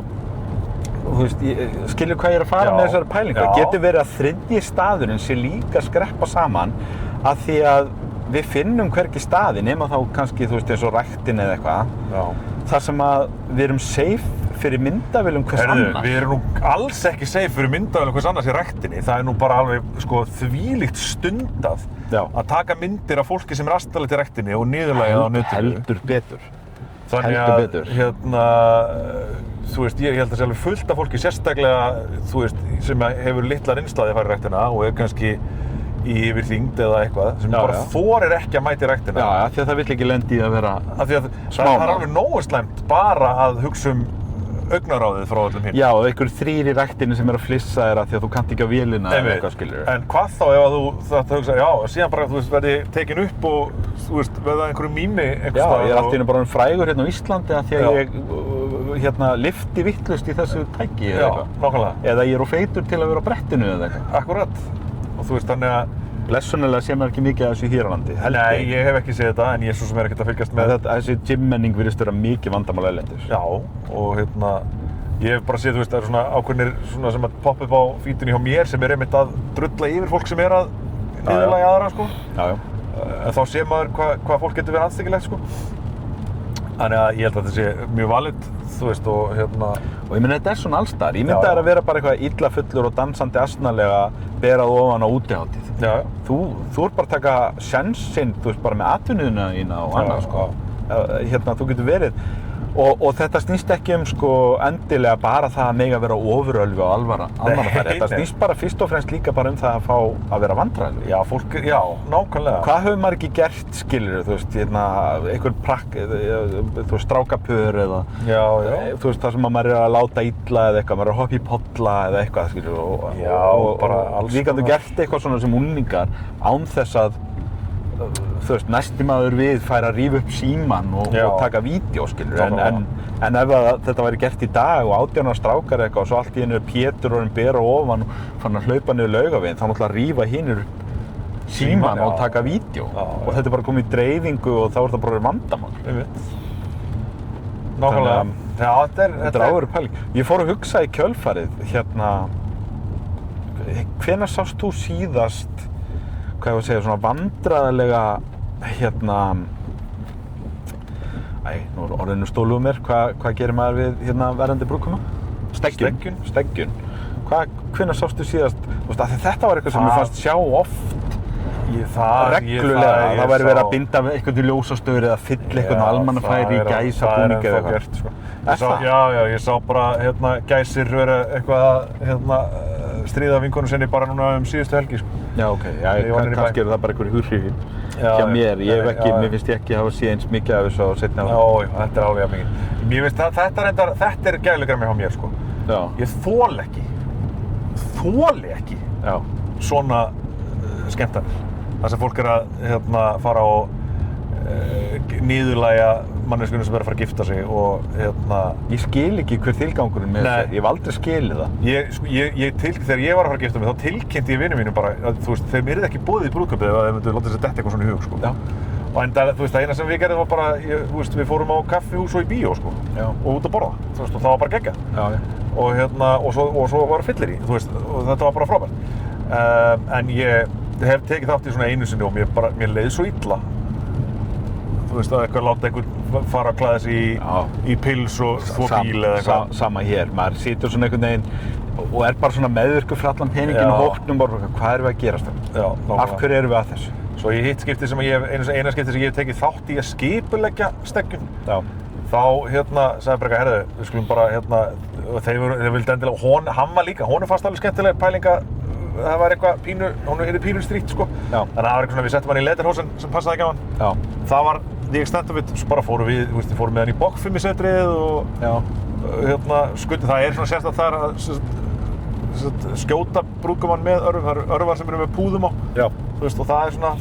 skilur hvað ég að fara með þessari pælingu. Það getur verið að þriðji staðurinn sé líka skreppa saman að því að við finnum hvergi staði nema þá kannski eins og ræktin eða eitthvað. Já. Þar sem að við erum safe fyrir myndavélum hvers annars. Við erum nú alls ekki safe fyrir myndavélum hvers annars í ræktinni. Það nú bara alveg þvílíkt stundað að taka myndir af fólki sem asnalegt í ræktinni og niðurlægja á netinu. Heldur betur. Þannig að, ég held að sé alveg fullt af fólki sérstaklega, sem hefur litla reynslu að fara í ræktina og kannski í yfirþyngd eða eitthvað sem bara þorir ekki að mæta í ræktina. Já, því að það vill ekki lenda í að vera það er alveg nógu slæmt bara að hugsa augnaráðið frá öllum hinn. Já, og einhver þrír í ræktinni sem að flissa þér að því að þú kannt ekki á vélina eða eitthvað, skilur. En hvað þá ef þú þetta hugsa, síðan bara verði tekin upp og verða einhverju mými einhvers staðar. Já, ég allt í einu bara frægur hérna á Íslandi að því að ég lyfti vitlaust í þessu tæki eða eitthvað. Nákvæmlega. Eða ég feitur til að vera á brettinu eða eitthvað. Akkúrat. Og þannig að blessunarlega sé maður ekki mikið af þessu hér á landi. Nei, ég hef ekki séð þetta, en ég svo sem ekkert að fylgjast með þessi gymmenning virðist vera mikið vandamál erlendis. Já, og ég hef bara séð, það eru svona ákveðnir sem að poppa upp á feedinu hjá mér sem einmitt að drulla yfir fólk sem að niðurlægja aðra, sko. En þá sé maður hvað fólk getur verið aðstyggilegt, sko. Þannig að ég held að þetta sé mjög valid, og Og ég meina, þetta svona allsstaðar. Ég mynda að vera bara eitthvað illa fullur og dansandi asnalega berað ofan á útihátíð. Já. Þú ert bara að taka sjensinn, bara með atvinnuðina þína og annað, sko. Þú getur verið. Og þetta snýst ekki endilega bara það að mega vera ofurölvi og almannafæri. Þetta snýst bara fyrst og fremst líka bara það að fá að vera vandræðilegur. Já, fólk, já, nákvæmlega. Hvað hefur maður ekki gert, skilur, einhver strákapör eða það sem maður að láta illa eða eitthvað, maður að hoppa í polla eða eitthvað, skilur. Já, bara alls konar. Við gætum gert eitthvað svona sem unglingar án þess að næsti maður við fær að rífa upp símann og taka vídeo, skilur. En ef þetta væri gert í dag og 18 ára strákar eitthvað og svo allt í einu Pétur orðinn bera ofan og fann að hlaupa niður Laugaveginn, þá náttúrulega rífa hinir símann og taka vídeo. Og þetta er bara komið í dreifingu og þá er það bara vandamál. Nákvæmlega. Já, þetta er alveg pæling. Ég fór að hugsa í kjölfarið, hvenær sást þú síðast hvað ég að segja, svona vandræðalega nú er orðinu stólu mér, hvað gerir maður við verðandi brúðkuma? Steggjun. Hvenær sástu síðast, þetta var eitthvað sem ég fannst sjá oft reglulega, það væri verið að binda eitthvað til ljósastaur eða fylla eitthvað almannafæri í gæsabúning eða eitthvað. Gert, sko. Já, ég sá bara gæsir vera eitthvað stríða vinkonu sinni bara núna síðustu helgi, sko. Já, ok, kannski það bara einhverju hughrifin hjá mér, mér finnst ég ekki hafa séð eins mikið af þessu á seinni árum. Já, þetta alveg mikið. Mér finnst þetta gælugrami hjá mér, sko. Já. Ég þoli ekki svona skemmtanir. Það sem fólk að fara og niðurlægja manneskjuna sem er að fara að gifta sig og Ég skil ekki hver tilgangurinn með þessu, ég hef aldrei skilið það. Þegar ég var að fara að gifta mig þá tilkynnti ég vinum mínum bara að þeim yrði ekki boðið í brúðkaupið ef þeim myndu láta sér detta eitthvað svona í hug, sko. Já. Og enda, það eina sem við gerðum var bara, við fórum á kaffihús og í bíó, sko. Já. Og út að borða, og það var bara geggjað. Já. Og svo var fyllir í, og þetta var bara frábært. En ég hef tekið þátt í svona einu sinni og mér leið svo illa. Að eitthvað láta einhvern fara að klæða sig í pils og þvo bíl eða eitthvað. Sama hér, maður situr svona einhvern veginn og er bara svona meðvirkur fyrir allan peninginn og hóknum og hvað erum við að gerast þetta? Af hverju erum við að þessu? Svo í hitt skipti sem eina skipti sem ég hef tekið þátt í að skipuleggja steggjun. Þá sagði bara herðu, við skulum bara þeir vildi endilega, hann var líka, honum fannst alveg skemmtileg pæling að það var eitthvað pínu, hún yrði pínu strýtt, sko. Þannig að það var eitthvað svona, við settum hann í leðurhósen sem passaði ekki á hann. Það var the extent of it, svo bara fórum við með hann í bokkfimisetrið og skutti, það svona sérstætt þar að skjóta brúðgómann með örvar, það eru örvar sem eru með púðum á. Og það svona,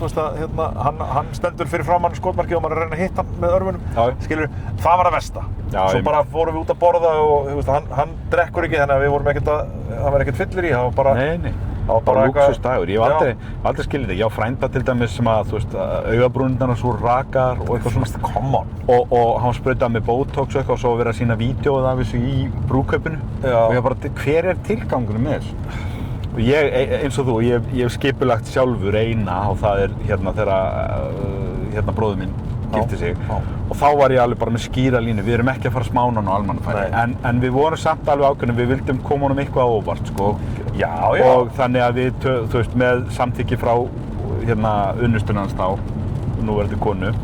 hann stendur fyrir framann skotmarkið og maður reyna að hitta hann með örvunum, skilur, það var það versta. Svo bara fórum við út að borða og hann drekkur ekki, þannig að við vorum það var ekkert fyllir í, það var bara... Nei. Það var bara lúksusdagur, ég hef aldrei skilið þetta. Ég á frænda til dæmis sem að, augabrúnirnar svo rakar og eitthvað svona. Come on. Og hann sprautaði með botox og eitthvað og svo verið að sýna vídeóið af þessu í brúðkaupinu. Og ég bara, hver tilgangurinn með þessu? Og ég, eins og þú, ég hef skipulagt sjálfur eina og það þegar bróðir minn gifti sig. Og þá var ég alveg bara með skýra línu, við erum ekki að fara smána á almannafæri. En við vorum samt alveg ákveðnir, við vildum koma honum eitthvað á óvart, sko. Já. Og þannig að við, með samþykki frá unnustuna hans þá, núverandi konu,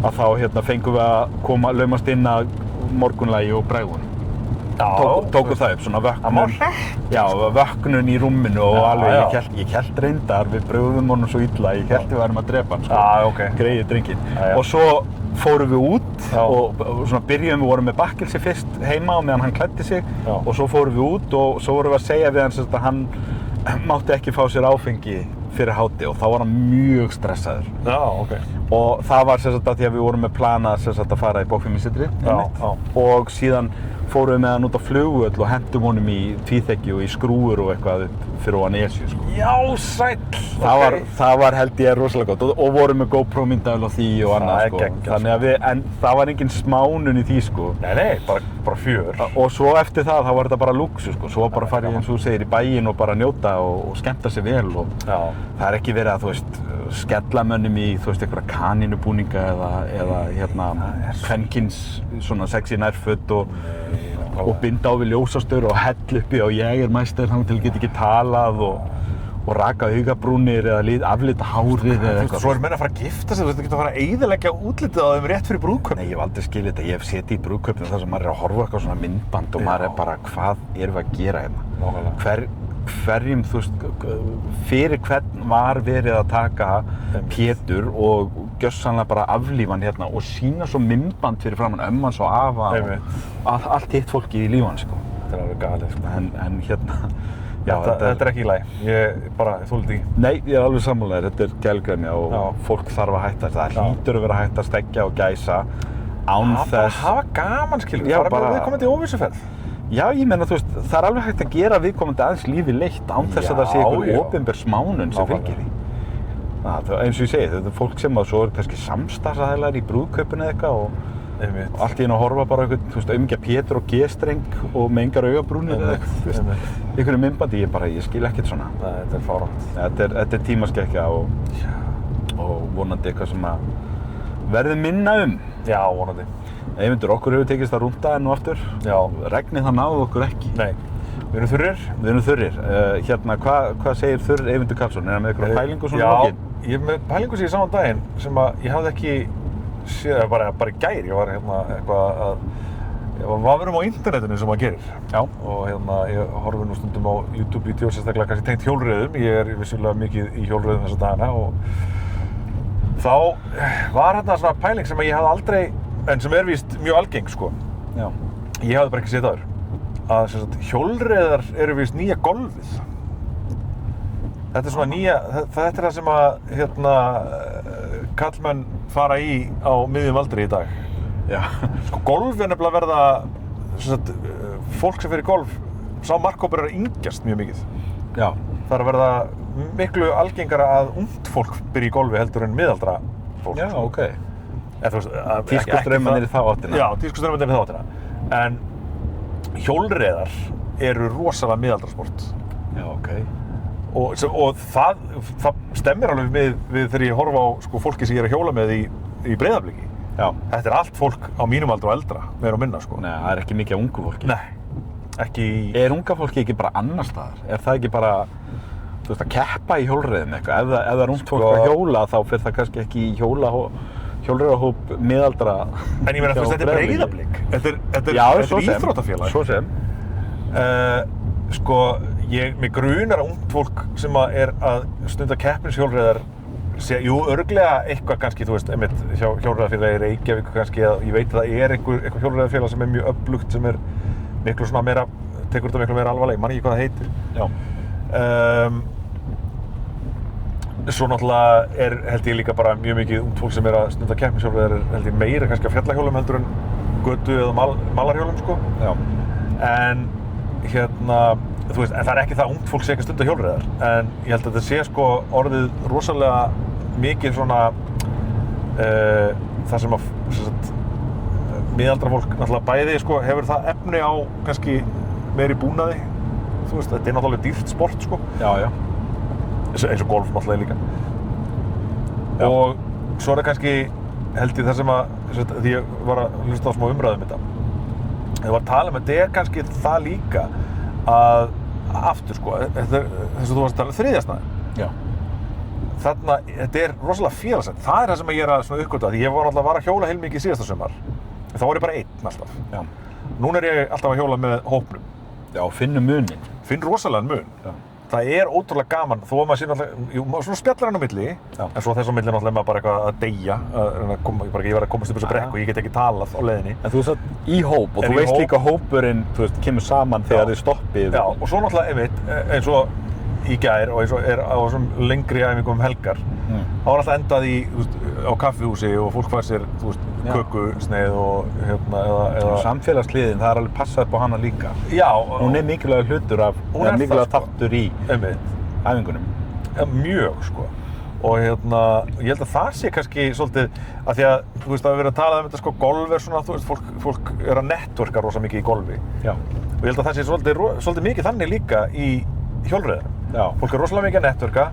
að þá fengum við að laumast inn að morgunlagi og bregðunum. Tókum það upp, svona vöknun. Já, vöknun í rúminu og alveg, ég hélt reyndar, við brugðum honum svo illa, ég hélt við værum að drepa hann, sko. Greiði drenginn. Og svo fórum við út og svona byrjuðum, við vorum með bakkelsi fyrst heima á meðan hann klæddi sig og svo fórum við út og svo vorum við að segja við hann að hann mátti ekki fá sér áfengi fyrir háti og þá var hann mjög stressaður. Og það var að því að við vorum með planað að fara í bokkfimisetrið og síðan fórum við með hann út á flugvöll og hentum honum í tvíþekju og í skrúfur og eitthvað fyrir ofan Esju, sko. Já, sæll! Það var held ég rosalega gott og vorum með GoPro myndavél á því og annað, sko. Þannig að en það var engin smánun í því, sko. Nei, bara fjör. Og svo eftir það var þetta bara lúxus, sko. Svo bara farið, eins og þú segir, í bæinn og bara njóta og skemmta sig vel og það ekki verið að, skella mönnum í, einhverja kanínubúninga eða kvenkins svona sexy nærföt og binda á við ljósastaur og hella uppi og Jägermeister þannig til að geta ekki talað og raka augabrúnir eða aflita hárið eða eitthvað. Svo menn að fara að gifta sig, þú veist, þú getur að fara að eyðileggja útlitið á þeim rétt fyrir brúðkaup. Nei, ég hef aldrei skilið þetta. Ég hef setið í brúðkaupinu þar sem maður að horfa eitthvað svona myndband og maður bara, hvað erum við að gera hérna? Hverjum, fyrir hvern var verið að taka Pétur og gjörsamlega bara aflífa hann hérna og sýna svo myndband fyrir framann ömmans og afa og allt hitt fólki í lífan, sko. Þetta er alveg galið, sko. En hérna, já, þetta er ekki í lagi. Ég bara þoldi ekki. Nei, ég er alveg sammálaður. Þetta er gælgremja og fólk þarf að hætta. Það hlýtur að vera hægt að stekkja og gæsa án þess. Hafa gaman, skilur. Já, bara viðkomandi óvissuferð. Já, ég meina, það er alveg hægt að gera viðkomandi aðeins lífið leitt án þess að það sé einhver opinber smánun sem fylgir því. Eins og ég segi, þetta er fólk sem svo er kannski samstarfsaðilar í brúðkaupinu eða eitthvað og allt í einu að horfa bara einhvern, aumingja Pétur og G-streng og með engar augabrúnir eða eitthvað, einhverju myndbandi, ég skil ekkert svona. Þetta er fáránlegt. Þetta er tímaskekkja og vonandi eitthvað sem að verði minna Já, vonandi. Eyvindur, okkur hefur tekist að rúnda enn og aftur. Já. Regnið það náði okkur ekki. Nei. Við erum þurrir. Við erum þurrir. Hvað segir þurr Eyvindur Karlsson? Er hann með eitthvað pælingu svona lokin? Já, ég er með pælingu sem ég sá daginn sem að ég hafði ekki séð, bara í gær. Ég var eitthvað að ég var vafurum á internetinu sem maður gerir. Já. Og ég horfi nú stundum á YouTube-vídeó, sérstaklega kannski tengt hjólreiðum. Ég er vissulega mikið í hjólreiðum þessa dagana og þá var svona pæling sem ég hafði aldrei, en sem víst mjög algeng, sko. Já. Ég hafði bara ekki séð það áður. Að sem sagt, hjólreiðar eru víst nýja golfið. Þetta svona nýja, þetta það sem að karlmenn fara í á miðjum aldri í dag. Já. Sko golf er nefnilega að verða, sem sagt, fólk sem fer í golf, sá markhópur er að yngjast mjög mikið. Já. Það er að verða miklu algengara að ungt fólk byrja í golfi heldur en miðaldra fólk. Já, ok. Tískustraumarnir í þá áttina. Já, tískustraumarnir í þá áttina. En hjólreiðar eru rosalega miðaldrasport. Já, ok. Og það stemmir alveg við þegar ég horfa á sko, fólki sem ég er að hjóla með í Breiðabliki. Já. Þetta er allt fólk á mínum aldri og eldra, meira og minna, sko. Nei, það er ekki mikið af ungu fólki. Nei, ekki... Er unga fólki ekki bara annar staðar? Er það ekki bara, þú veist, að keppa í hjólreiðum eitthvað? Ef það er ungt fólk að hjóla, þá fer það kannski ekki í hjólreiðahóp miðaldra. En ég meina, þú veist, þetta er Breiðablik. Þetta er íþróttafélag. Svo sem. Sko, mig grunar að ungt fólk sem er að stunda keppnishjólreiðar jú, örugglega eitthvað kannski, þú veist, einmitt hjá hjólreiðafélagi í Reykjavík kannski, ég veit að það er eitthvað hjólreiðafélag sem er mjög öflugt, sem er miklu svona meira, tekur þetta miklu meira alvarlega, ég man ekki hvað það heitir. Já. Svo náttúrulega held ég líka bara mjög mikið ungt fólk sem er að stunda keppnishjólreiðar held ég meira kannski á fjallahjólum heldur en götu eða malarhjólum, sko. Já. En þú veist, en það er ekki það ungt fólk sé ekki að stunda hjólreiðar, en ég held að þetta sé sko orðið rosalega mikið svona það sem að miðaldra fólk náttúrulega bæði sko hefur það efni á kannski meiri búnaði, þú veist, þetta er náttúrulega dýrt sport, sko. Já, já. Eins og golf náttúrulega líka. Já. Og svo er það kannski, held ég það sem að, því ég var að hlusta á smá umræðu þetta. Ég var að tala um, þetta er kannski það líka að aftur, sko, þess að þú varst að tala um þriðjastæðin. Já. Þarna, þetta er rosalega félagslegt. Það er það sem ég er að svona uppgötva, því ég var náttúrulega að hjóla heilmikið síðasta sumar. Þá var ég bara einn alltaf. Já. Núna er ég alltaf að hjóla með hópnum. Já, finnum munin. Finn rosalegan mun. Já. Það er ótrúlega gaman, þó að maður sé náttúrulega, maður svona spjallar hann á milli, en svo þess á milli náttúrulega maður bara eitthvað að deyja, ég var að komast upp þessu brekku og ég get ekki talað á leiðinni. En þú veist í hóp og þú veist líka hópurinn, þú veist, kemur saman þegar þið stoppið. Já, og svo náttúrulega einmitt, eins og í gær og eins og er á þessum lengri æfingum helgar, þá var alltaf endað í, þú veist, á kaffihúsi og fólk fær sér, þú veist, kökusneið og eða samfélagshliðin, það er alveg passað upp á hana líka. Já. Hún er mikilvægur hlutur mikilvægur þáttur í æfingunum. Ja, mjög, sko. Og ég held að það sé kannski svolítið, að því að, þú veist, að við erum að tala um þetta, sko, golf er svona, þú veist, fólk er að networka rosa mikið í golfi. Já. Og ég held að það sé svolítið mikið þannig líka í hjólreiðum. Já. Fólk er rosalega mikið að networka,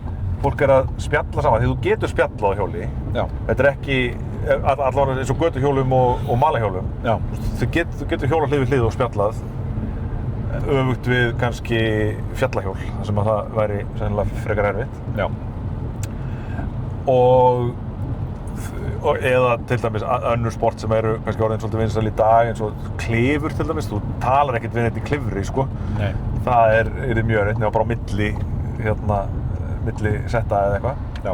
fólk er að spjalla saman, því þú getur spjallað á hjóli. Já. Þetta er ekki, allavega eins og götuhjólum og malahjólum. Já. Þú getur hjólað hlið við hlið og spjallað, öfugt við kannski fjallahjól, þar sem að það væri sennilega frekar erfitt. Já. Eða til dæmis önnur sport sem eru kannski orðin svolítið vinsæl í dag, eins og klifur til dæmis, þú talar ekkert við neitt í klifri, sko. Nei. Það er mjög erfitt, nema bara á milli setta eða eitthvað. Já.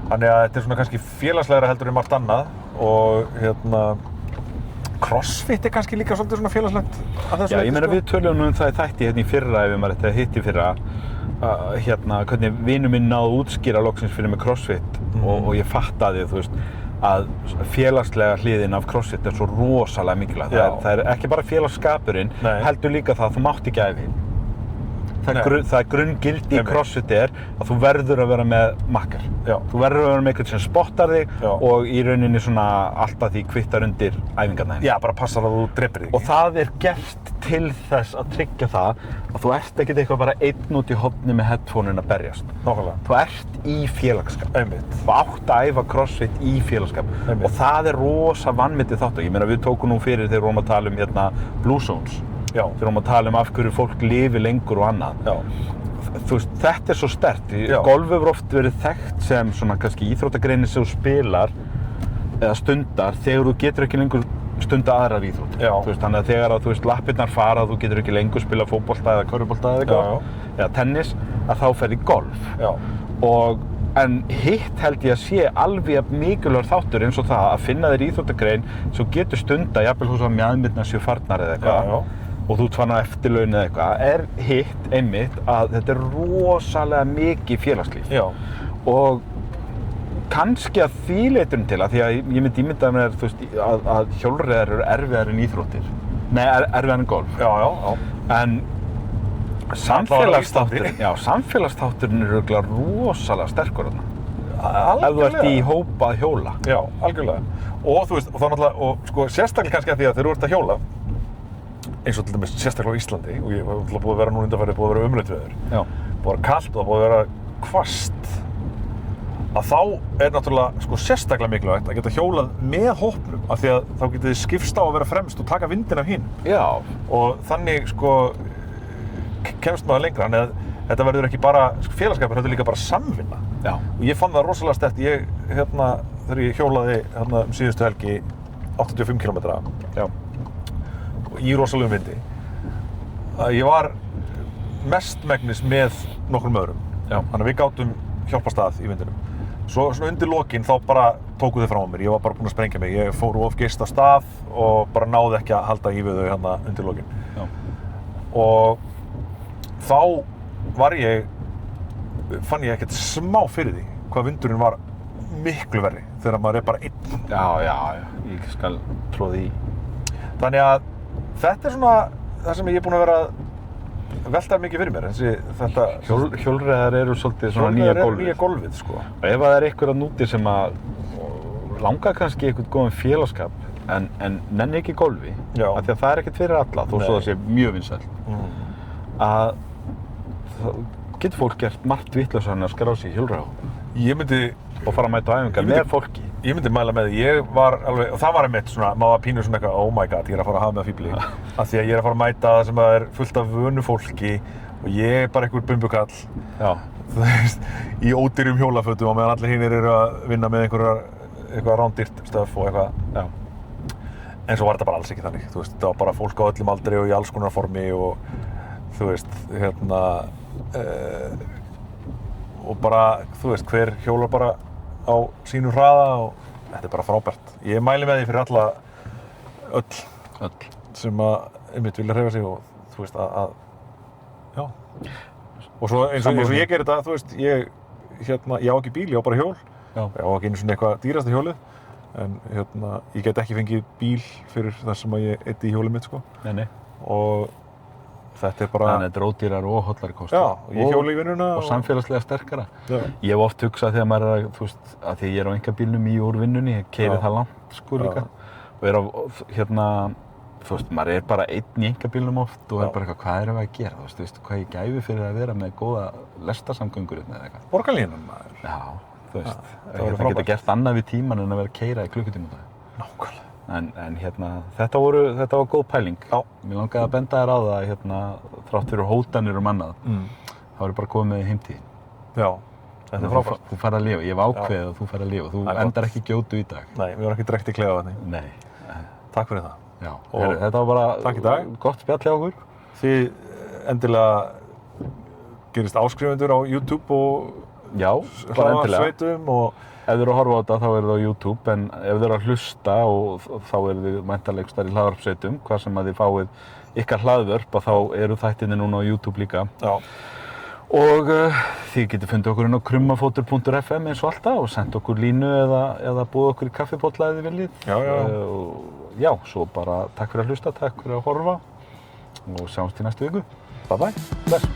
Þannig að þetta er svona kannski félagslegra heldur en margt annað og crossfit er kannski líka svolítið svona félagslegt að þessu. Já, ég meina við töluðum nú um það í þætti í fyrra ef maður ætti að hitta í fyrra hvernig vinur minn náði útskýra loksins fyrir með crossfit og ég fattaði, þú veist, að félagslega hliðin af crossfit er svo rosalega mikilvægt. Það er ekki bara félagsskapurinn, heldur líka það að þú mátt ekki æfi. Það er grunngildi í crossfit að þú verður að vera með makkar. Já. Þú verður að vera með eitthvað sem spottar þig og í rauninni svona alltaf því kvittar undir æfingarna. Já, bara passar að þú drepir þig. Og það er gert til þess að tryggja það að þú ert ekkert eitthvað bara einn út í horni með headphone-in að berjast. Nákvæmlega. Þú ert í félagsskap. Einmitt. Þú átt að æfa crossfit í félagsskap. Einmitt. Og það er rosa vanmetið þáttur. Ég meina við tókum nú fyrir þegar við vorum að tala um Blue Zones. Þegar við erum að tala af hverju fólk lifi lengur og annað. Já. Þú veist, þetta svo sterkt. Golf hefur oft verið þekkt sem svona kannski íþróttagreinin sem þú spilar eða stundar þegar þú getur ekki lengur stunda aðrar íþróttir. Þú veist, þannig að þegar þú veist lappirnar fara, þú getur ekki lengur spila fótbolta eða körfubolta eða eitthvað, eða tennis, að þá fer í golf. En hitt held ég að sé alveg mikilvægur þáttur eins og það að finna þér íþróttagrein sem getur stunda, jafnvel þú svo að mjaðmirnar séu farnar eða eitthvað og þú tvanna eftirlaun eða eitthvað, hitt einmitt að þetta rosalega mikið félagslíf. Og kannski að því leytinu til að því að ég myndi ímynda mér þú veist, að hjólreiðar eru erfiðar en íþróttir. Nei, erfiðar en golf. En samfélagsþátturinn er örugglega rosalega sterkur þarna. Ef þú ert í hópa að hjóla. Já, algjörlega. Og þú veist, og þá náttúrulega, og sko sérstaklega kannski að því að þegar þú ert að hjóla, eins og til dæmis sérstaklega á Íslandi, og ég hef náttúrulega búið að vera núna undanfarið, búið að vera umrætt veður. Búið að vera kalt og það búið að vera hvasst. Að þá er náttúrulega sko sérstaklega mikilvægt að geta hjólað með hópnum, af því að þá getið þið skipst á að vera fremst og taka vindinn af hinum. Og þannig sko kemst maður lengra, þannig að þetta verður ekki bara félagskapur, þetta er líka bara samvinna. Og ég fann það rosalega sterkt, þegar ég hjólaði síðustu helgi 85 km í rosalegum vindi, að ég var mestmegnis með nokkrum öðrum. Þannig að við gátum hjálpast að í vindinum. Svo svona undir lokin þá bara tóku þau fram á mér, ég var bara búinn að sprengja mig. Ég fór of geyst af stað og bara náði ekki að halda í við þau undir lokin. Og þá fann ég ekkert smá fyrir því hvað vindurinn var miklu verri þegar maður er bara einn. Ég skal tróða í. Þannig að þetta er svona það sem ég er búinn að vera að velta mikið fyrir mér. Hjólreiðar eru svolítið svona nýja golfið. Nýja golfið, sko. Og ef það er einhver að núti sem að langar kannski einhvern góðan félagsskap en nenni ekki golfi, af því að það er ekkert fyrir alla, þó svo það sé mjög vinsælt, að getur fólk gert margt vitlaust að skrá sig í hjólreiðahóp og fara að mæta á æfingar með fólki. Ég myndi mæla með því, ég var alveg, og það var einmitt svona, maður pínu svona eitthvað, oh my god, ég er að fara að hafa með fíbli. Af því að ég er að fara að mæta það sem er fullt af vönu fólki og ég er bara einhver bumbukall. Þú veist, í ódýrum hjólafötum og meðan allir hinir eru að vinna með eitthvað rándýrt stöf og eitthvað. En svo var þetta bara alls ekki þannig, þú veist, þetta var bara fólk á öllum aldri og í alls konar formi og þú veist, og bara, þú veist, hver hjólar bara á sínum hraða og þetta er bara frábært. Ég mæli með því fyrir alla, öll sem að einmitt vilja hreyfa sig og þú veist já. Og svo eins og ég gerir þetta, þú veist, ég á ekki bíl, ég á bara hjól. Ég á ekki einu svona eitthvað dýrasta hjólið, en ég get ekki fengið bíl fyrir það sem að ég eyddi í hjólið mitt, sko. Og þetta er bara... Þannig að þetta er ódýrar og hollari kostur. Ég hjóla í vinnuna og samfélagslega sterkara. Ég hef oft hugsað þegar maður er þú veist, að því ég er á einkabílnum í úr vinnunni, ég keyri það langt, sko, líka. Og er á, þú veist, maður er bara einn í einkabílnum oft og er bara eitthvað, hvað erum við að gera? Þú veist, hvað ég gæfi fyrir að vera með góða lestarsamgöngur eða eitthvað. Borgarlínan, maður. Já, þú veist, það geta gert annað við tíman en að vera að keyra í klukkutíma. Nákvæmlega. En þetta var góð pæling. Mér langaði að benda þér á það þrátt fyrir hótanir annað. Það var bara komið með heimtíðin. Þetta er frábært. Þú færð að lifa. Ég hef ákveðið að þú færð að lifa. Þú endar ekki gjótu í dag. Nei, við varum ekki drekkt í klefavatni. Nei. Takk fyrir það. Já. Þetta var bara gott spjall hjá okkur. Þið endilega gerist áskrifendur á YouTube og hlaðvarpssveitum og ef þið eru að horfa á þetta þá er það á YouTube, en ef þið eru að hlusta og þá eru þið væntanlega einhvers staðar í hlaðvarpssveitum, hvað sem að þið fáið ykkar hlaðvörp, þá eru þættirnir núna á YouTube líka. Og þið getið fundið okkur inn á krummafótur.fm eins og alltaf og sendt okkur línu eða búið okkur í kaffibolla ef þið viljið. Já, svo bara takk fyrir að hlusta, takk fyrir að horfa og sjáumst í næstu viku. Bye bye. Bless.